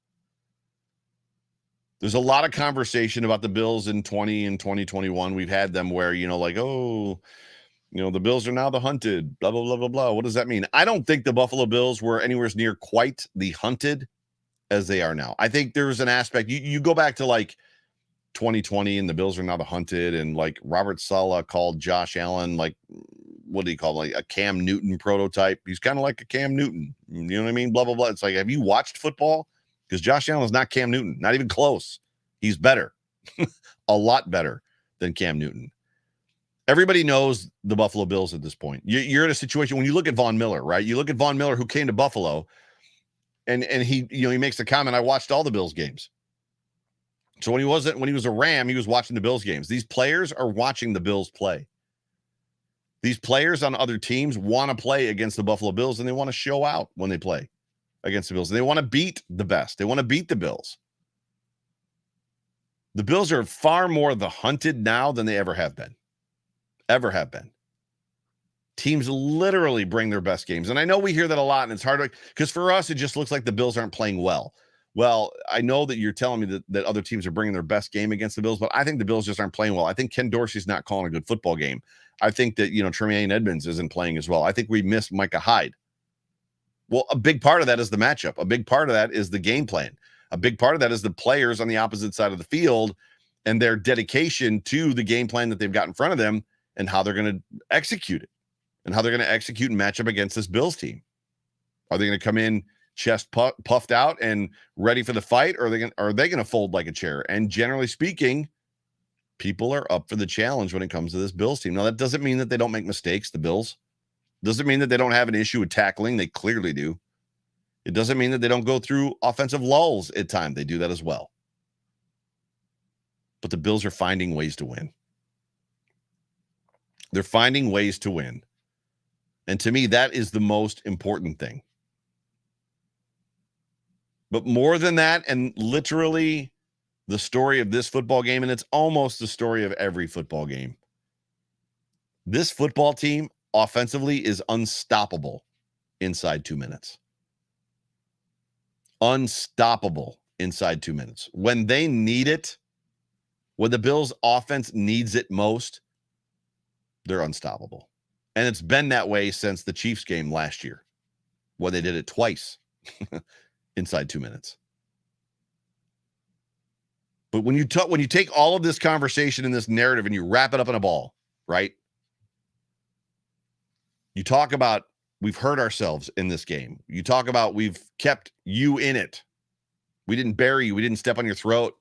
There's a lot of conversation about the Bills in 20 and 2021. We've had them where, the Bills are now the hunted, blah, blah, blah, blah, blah. What does that mean? I don't think the Buffalo Bills were anywhere near quite the hunted as they are now. I think there's an aspect. You go back to like 2020 and the Bills are now the hunted, and like Robert Saleh called Josh Allen, like, what do you call it? Like a Cam Newton prototype. He's kind of like a Cam Newton. You know what I mean? Blah, blah, blah. It's like, have you watched football? Because Josh Allen is not Cam Newton, not even close. He's better, a lot better than Cam Newton. Everybody knows the Buffalo Bills at this point. You're in a situation when you look at Von Miller, right? You look at Von Miller, who came to Buffalo, and he makes the comment, I watched all the Bills games. So when he was a Ram, he was watching the Bills games. These players are watching the Bills play. These players on other teams want to play against the Buffalo Bills, and they want to show out when they play against the Bills. And they want to beat the best. They want to beat the Bills. The Bills are far more the hunted now than they ever have been. Ever have been. Teams literally bring their best games. And I know we hear that a lot, and it's hard because for us, it just looks like the Bills aren't playing well. Well, I know that you're telling me that other teams are bringing their best game against the Bills, but I think the Bills just aren't playing well. I think Ken Dorsey's not calling a good football game. I think that, Tremaine Edmonds isn't playing as well. I think we missed Micah Hyde. Well, a big part of that is the matchup. A big part of that is the game plan. A big part of that is the players on the opposite side of the field and their dedication to the game plan that they've got in front of them and how they're going to execute it and how they're going to execute and match up against this Bills team. Are they going to come in chest puffed out and ready for the fight, or are they going to fold like a chair? And generally speaking, people are up for the challenge when it comes to this Bills team. Now, that doesn't mean that they don't make mistakes, the Bills. Doesn't mean that they don't have an issue with tackling. They clearly do. It doesn't mean that they don't go through offensive lulls at times. They do that as well. But the Bills are finding ways to win. They're finding ways to win. And to me, that is the most important thing. But more than that, and literally the story of this football game, and it's almost the story of every football game, this football team offensively is unstoppable inside 2 minutes. Unstoppable inside 2 minutes. When they need it, When the Bills offense needs it most, they're unstoppable. And it's been that way since the Chiefs game last year, when they did it twice inside 2 minutes. But when you take all of this conversation and this narrative and you wrap it up in a ball, right? You talk about we've hurt ourselves in this game. You talk about we've kept you in it. We didn't bury you. We didn't step on your throat.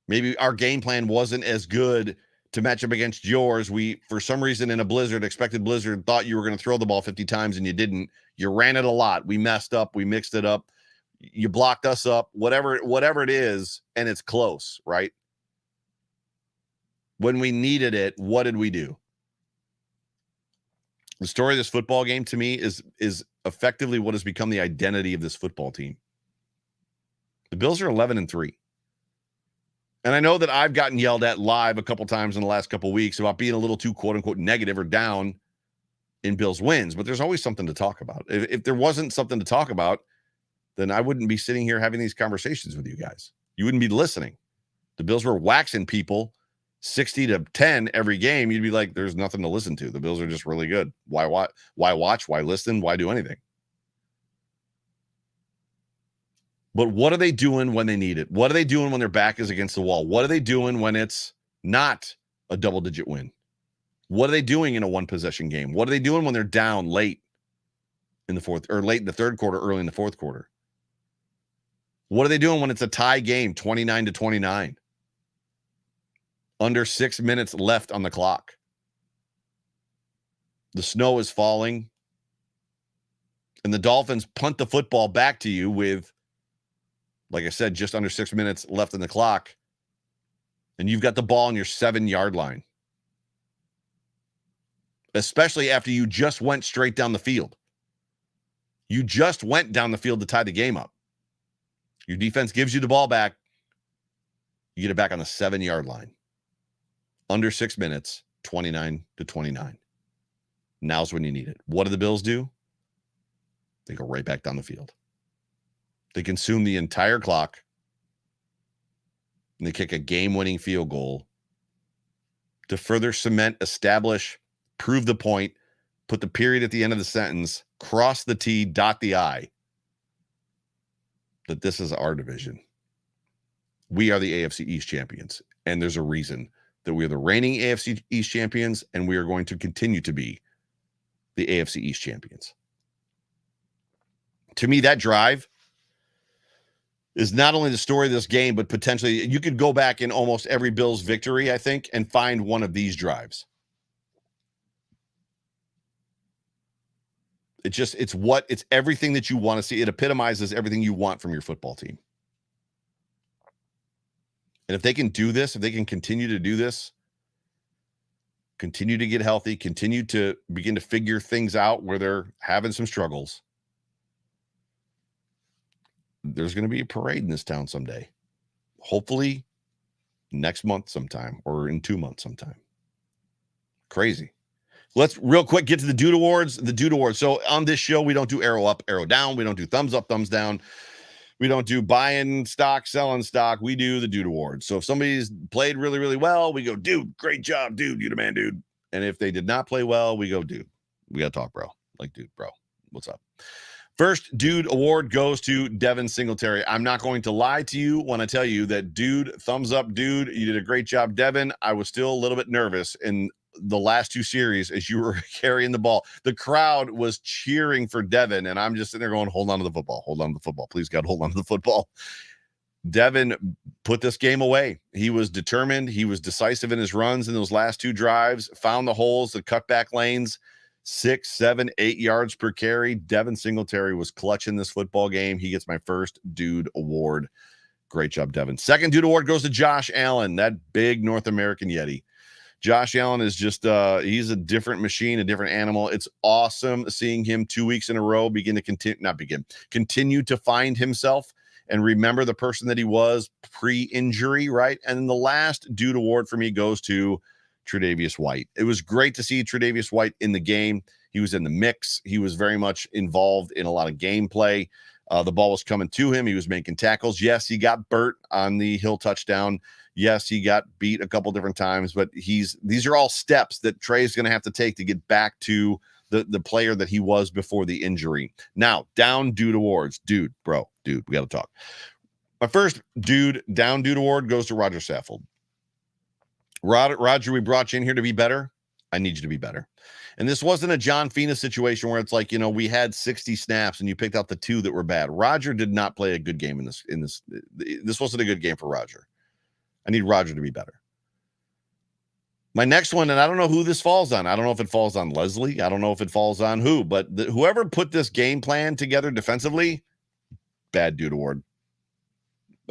Maybe our game plan wasn't as good to match up against yours. We, for some reason, in a blizzard, expected blizzard, thought you were going to throw the ball 50 times and you didn't. You ran it a lot. We messed up. We mixed it up. You blocked us up. Whatever it is, and it's close, right? When we needed it, what did we do? The story of this football game, to me, is effectively what has become the identity of this football team. The Bills are 11-3. And I know that I've gotten yelled at live a couple times in the last couple weeks about being a little too quote-unquote negative or down in Bills wins, but there's always something to talk about. If there wasn't something to talk about, then I wouldn't be sitting here having these conversations with you guys. You wouldn't be listening. The Bills were waxing people 60-10 every game. You'd be like, there's nothing to listen to. The Bills are just really good. Why watch? Why listen? Why do anything? But what are they doing when they need it? What are they doing when their back is against the wall? What are they doing when it's not a double-digit win? What are they doing in a one-possession game? What are they doing when they're down late in the fourth, or late in the third quarter, early in the fourth quarter? What are they doing when it's a tie game, 29-29? Under 6 minutes left on the clock. The snow is falling. And the Dolphins punt the football back to you with, like I said, just under 6 minutes left in the clock. And you've got the ball on your 7-yard line. Especially after you just went straight down the field. You just went down the field to tie the game up. Your defense gives you the ball back. You get it back on the 7-yard line. Under 6 minutes, 29-29. Now's when you need it. What do the Bills do? They go right back down the field. They consume the entire clock. And they kick a game-winning field goal to further cement, establish, prove the point, put the period at the end of the sentence, cross the T, dot the I, that this is our division. We are the AFC East champions. And there's a reason that we are the reigning AFC East champions, and we are going to continue to be the AFC East champions. To me, that drive is not only the story of this game, but potentially you could go back in almost every Bills victory, I think, and find one of these drives. It's everything that you want to see. It epitomizes everything you want from your football team. And if they can do this, if they can continue to do this, continue to get healthy, continue to begin to figure things out where they're having some struggles, there's going to be a parade in this town someday. Hopefully next month sometime, or in 2 months sometime. Crazy. Let's real quick get to the Dude Awards. The Dude Awards. So on this show, we don't do arrow up, arrow down. We don't do thumbs up, thumbs down. We don't do buying stock, selling stock. We do the Dude Awards. So if somebody's played really, really well, we go, dude, great job, dude. You the man, dude. And if they did not play well, we go, dude, we got to talk, bro. Like, dude, bro, what's up? First Dude Award goes to Devin Singletary. I'm not going to lie to you when I tell you that, dude, thumbs up, dude. You did a great job, Devin. I was still a little bit nervous in the last two series as you were carrying the ball. The crowd was cheering for Devin, and I'm just sitting there going, hold on to the football. Hold on to the football. Please, God, hold on to the football. Devin put this game away. He was determined. He was decisive in his runs in those last two drives, found the holes, the cutback lanes, 6, 7, 8 yards per carry. Devin Singletary was clutch in this football game. He gets my first Dude Award. Great job, Devin. Second Dude Award goes to Josh Allen, that big North American Yeti. Josh Allen is just, he's a different machine, a different animal. It's awesome seeing him 2 weeks in a row continue to find himself and remember the person that he was pre-injury, right? And then the last Dude Award for me goes to Tre'Davious White. It was great to see Tre'Davious White in the game. He was in the mix. He was very much involved in a lot of gameplay. The ball was coming to him. He was making tackles. Yes, he got burnt on the Hill touchdown. Yes, he got beat a couple different times, but these are all steps that Trey's going to have to take to get back to the player that he was before the injury. Now, down dude awards. Dude, we got to talk. My first down dude award goes to Roger Saffold. Roger, we brought you in here to be better. I need you to be better. And this wasn't a John Fina situation where it's like, we had 60 snaps and you picked out the 2 that were bad. Roger did not play a good game in this. This wasn't a good game for Roger. I need Roger to be better. My next one, and I don't know who this falls on. I don't know if it falls on Leslie. I don't know if it falls on who, but whoever put this game plan together defensively, bad dude award.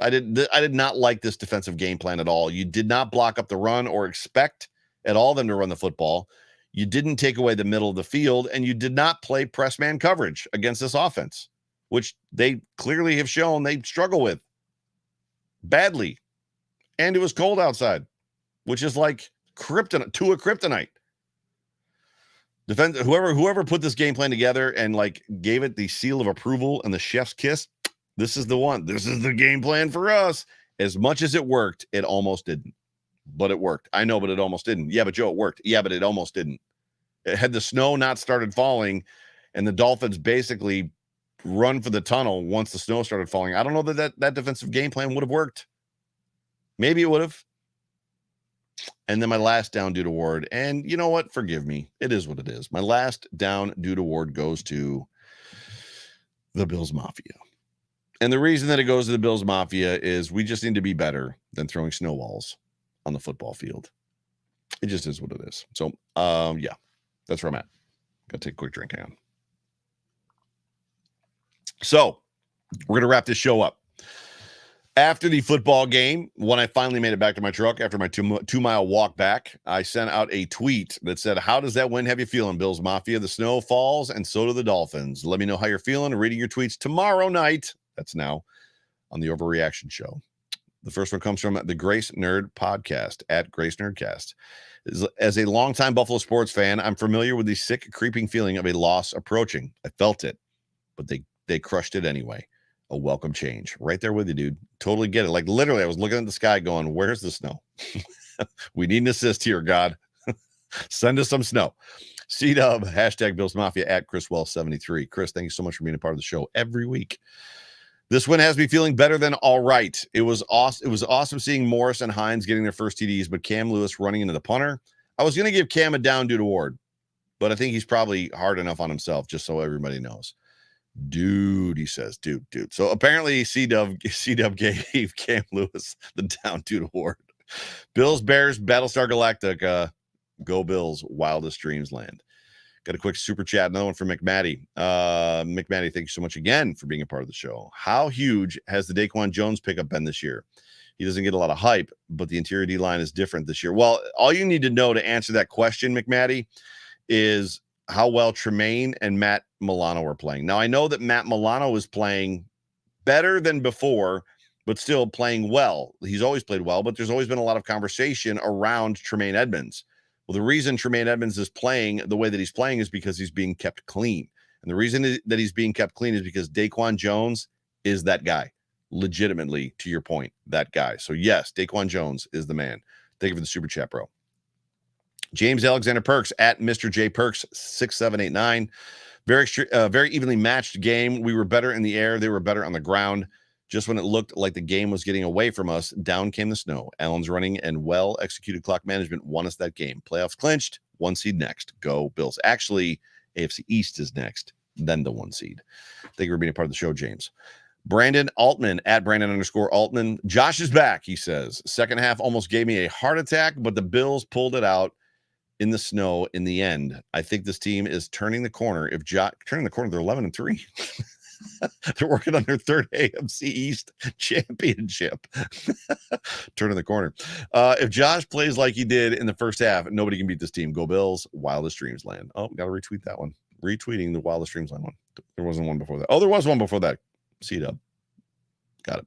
I did not like this defensive game plan at all. You did not block up the run or expect at all them to run the football. You didn't take away the middle of the field, and you did not play press man coverage against this offense, which they clearly have shown they struggle with badly. And it was cold outside, which is like kryptonite. Whoever put this game plan together and like gave it the seal of approval and the chef's kiss, this is the one. This is the game plan for us. As much as it worked, it almost didn't. But it worked. I know, but it almost didn't. Yeah, but Joe, it worked. Yeah, but it almost didn't. Had the snow not started falling and the Dolphins basically run for the tunnel once the snow started falling, I don't know that defensive game plan would have worked. Maybe it would have. And then my last down dude award, and you know what? Forgive me. It is what it is. My last down dude award goes to the Bills Mafia. And the reason that it goes to the Bills Mafia is we just need to be better than throwing snowballs on the football field. It just is what it is. So, yeah, that's where I'm at. Got to take a quick drink. Hang on. So we're going to wrap this show up. After the football game, when I finally made it back to my truck after my 2-mile walk back, I sent out a tweet that said, how does that win have you feeling, Bills Mafia? The snow falls, and so do the Dolphins. Let me know how you're feeling. Reading your tweets tomorrow night. That's now on the Overreaction Show. The first one comes from the Grace Nerd Podcast at Grace Nerdcast. As a longtime Buffalo sports fan, I'm familiar with the sick, creeping feeling of a loss approaching. I felt it, but they crushed it anyway. A welcome change. Right there with you, dude. Totally get it. Like literally, I was looking at the sky going, where's the snow? We need an assist here, God. Send us some snow. C-Dub, hashtag Bills Mafia at ChrisWell73. Chris, thank you so much for being a part of the show every week. This win has me feeling better than all right. It was awesome. It was awesome seeing Morris and Hines getting their first TDs, but Cam Lewis running into the punter. I was going to give Cam a down dude award, but I think he's probably hard enough on himself, just so everybody knows. Dude, he says, dude. So apparently C-Dub gave Cam Lewis the down dude award. Bills, Bears, Battlestar Galactica. Go Bills, wildest dreams land. Got a quick super chat, another one from McMatty. McMatty, thank you so much again for being a part of the show. How huge has the Daquan Jones pickup been this year? He doesn't get a lot of hype, but the interior D-line is different this year. Well, all you need to know to answer that question, McMatty, is how well Tremaine and Matt Milano are playing. Now, I know that Matt Milano is playing better than before, but still playing well. He's always played well, but there's always been a lot of conversation around Tremaine Edmonds. Well, the reason Tremaine Edmonds is playing the way that he's playing is because he's being kept clean. And the reason that he's being kept clean is because Daquan Jones is that guy. Legitimately, to your point, that guy. So, yes, Daquan Jones is the man. Thank you for the super chat, bro. James Alexander Perks at Mr. J Perks 6789. Very evenly matched game. We were better in the air. They were better on the ground. Just when it looked like the game was getting away from us, down came the snow. Allen's running and well-executed clock management won us that game. Playoffs clinched. 1 seed next. Go Bills. Actually, AFC East is next, then the 1 seed. Thank you for being a part of the show, James. Brandon Altman at Brandon_Altman. Josh is back, he says. Second half almost gave me a heart attack, but the Bills pulled it out in the snow in the end. I think this team is turning the corner. Turning the corner, they're 11-3. They're working on their third AFC East championship. Turning the corner. If Josh plays like he did in the first half, nobody can beat this team. Go Bills, wildest dreams land. Oh, got to retweet that one. Retweeting the wildest dreams land one. There wasn't one before that. Oh, there was one before that. C-Dub. Got it.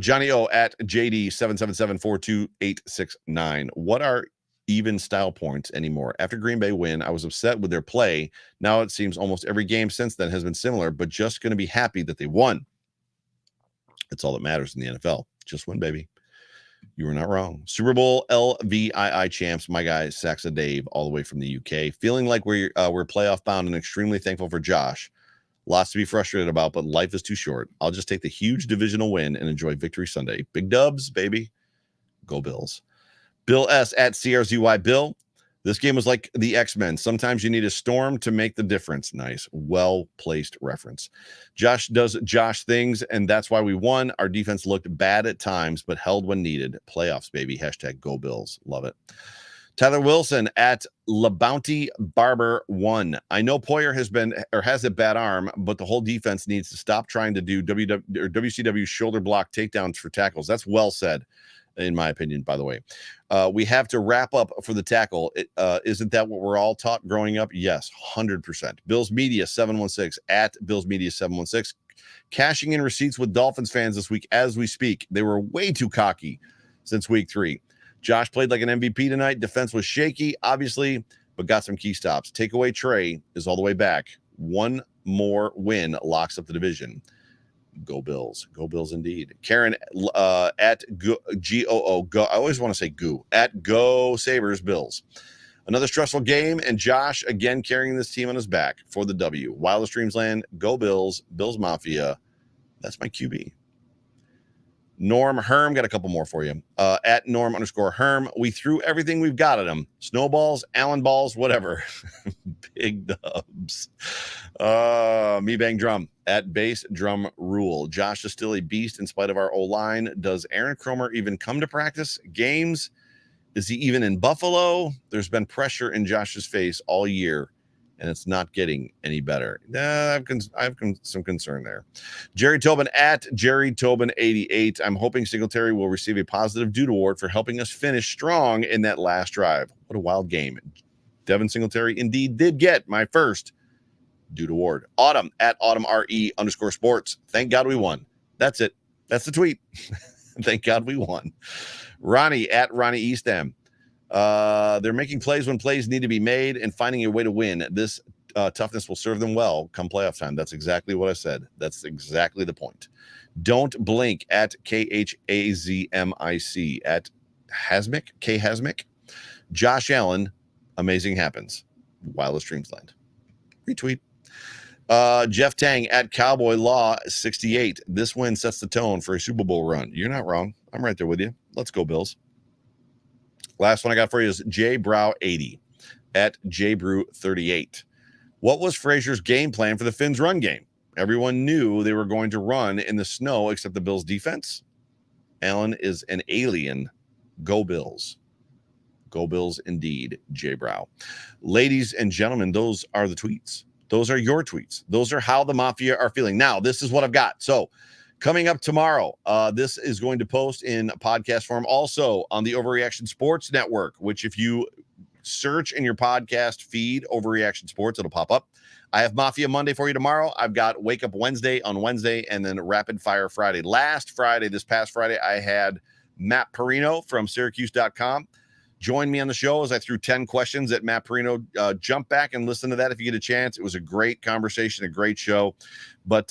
Johnny O at JD 777-42869. What are even style points anymore. After Green Bay win, I was upset with their play. Now it seems almost every game since then has been similar, but just going to be happy that they won. That's all that matters in the NFL. Just win, baby. You were not wrong. Super Bowl LVII champs, my guy, Saxa Dave, all the way from the UK. Feeling like we're playoff bound and extremely thankful for Josh. Lots to be frustrated about, but life is too short. I'll just take the huge divisional win and enjoy Victory Sunday. Big dubs, baby. Go Bills. Bill S. at CRZY. Bill, this game was like the X-Men. Sometimes you need a storm to make the difference. Nice. Well-placed reference. Josh does Josh things, and that's why we won. Our defense looked bad at times, but held when needed. Playoffs, baby. Hashtag Go Bills. Love it. Tyler Wilson at LaBounty Barber 1. I know Poyer has a bad arm, but the whole defense needs to stop trying to do WCW shoulder block takedowns for tackles. That's well said, in my opinion, by the way. We have to wrap up for the tackle. Isn't that what we're all taught growing up? Yes, 100%. Bills Media 716 at Bills Media 716. Cashing in receipts with Dolphins fans this week as we speak. They were way too cocky since week 3. Josh played like an MVP tonight. Defense was shaky, obviously, but got some key stops. Takeaway Trey is all the way back. One more win locks up the division. Go Bills. Go Bills indeed. Karen at G-O-O. Go. I always want to say Goo. At Go Sabres Bills. Another stressful game, and Josh again carrying this team on his back for the W. Wildest Dreams Land. Go Bills. Bills Mafia. That's my QB. Norm Herm, got a couple more for you. At Norm_Herm, we threw everything we've got at him. Snowballs, Allen balls, whatever. Big dubs. Me Bang Drum, at Base Drum Rule. Josh is still a beast in spite of our O-line. Does Aaron Cromer even come to practice games? Is he even in Buffalo? There's been pressure in Josh's face all year, and it's not getting any better. I have some concern there. Jerry Tobin at Jerry Tobin 88. I'm hoping Singletary will receive a positive dude award for helping us finish strong in that last drive. What a wild game. Devin Singletary indeed did get my first dude award. Autumn at Autumn RE_sports. Thank God we won. That's it. That's the tweet. Thank God we won. Ronnie at Ronnie Eastham. They're making plays when plays need to be made and finding a way to win. This toughness will serve them well come playoff time. That's exactly what I said. That's exactly the point. Don't blink at KHAZMIC at Hasmick, K Hasmick. Josh Allen, amazing happens. Wildest Dreams Land. Retweet. Jeff Tang at Cowboy Law 68. This win sets the tone for a Super Bowl run. You're not wrong. I'm right there with you. Let's go, Bills. Last one I got for you is JBrow80 at JBrew38. What was Frazier's game plan for the Finns run game? Everyone knew they were going to run in the snow except the Bills defense. Allen is an alien. Go Bills. Go Bills indeed, JBrow. Ladies and gentlemen, those are the tweets. Those are your tweets. Those are how the Mafia are feeling. Now, this is what I've got. So, coming up tomorrow, this is going to post in podcast form also on the Overreaction Sports Network, which if you search in your podcast feed, Overreaction Sports, it'll pop up. I have Mafia Monday for you tomorrow. I've got Wake Up Wednesday on Wednesday and then Rapid Fire Friday. This past Friday, I had Matt Perino from Syracuse.com. Join me on the show as I threw 10 questions at Matt Perino. Jump back and listen to that if you get a chance. It was a great conversation, a great show. But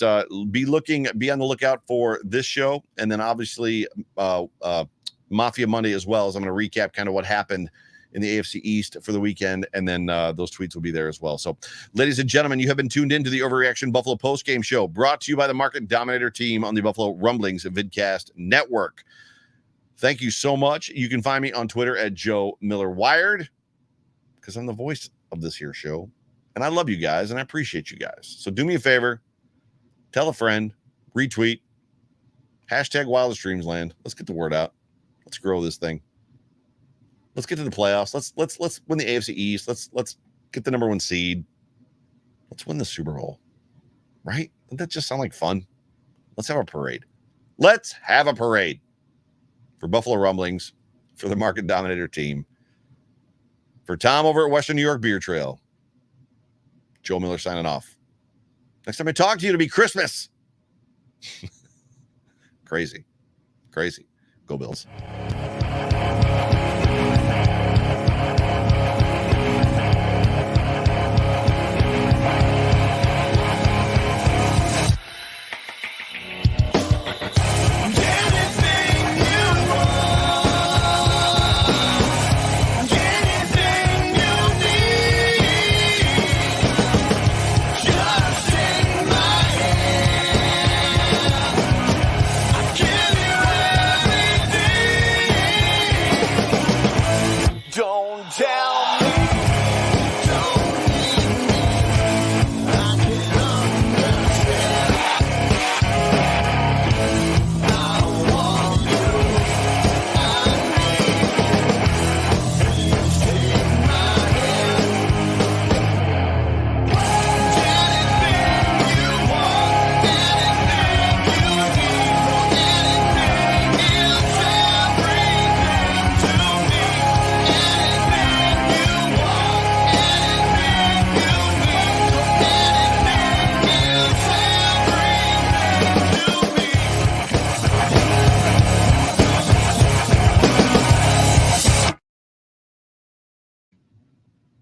be on the lookout for this show. And then obviously Mafia Monday as well, as I'm going to recap kind of what happened in the AFC East for the weekend. And then those tweets will be there as well. So, ladies and gentlemen, you have been tuned into the Overreaction Buffalo Postgame Show, brought to you by the Market Dominator team on the Buffalo Rumblings Vidcast Network. Thank you so much. You can find me on Twitter at Joe Miller Wired, because I'm the voice of this here show. And I love you guys, and I appreciate you guys. So do me a favor. Tell a friend. Retweet. Hashtag Wildest Dreams Land. Let's get the word out. Let's grow this thing. Let's get to the playoffs. Let's win the AFC East. Let's get the number 1 seed. Let's win the Super Bowl. Right? Doesn't that just sound like fun? Let's have a parade. Let's have a parade. For Buffalo Rumblings, for the Market Dominator team, for Tom over at Western New York Beer Trail, Joe Miller signing off. Next time I talk to you, it'll be Christmas. Crazy. Go Bills.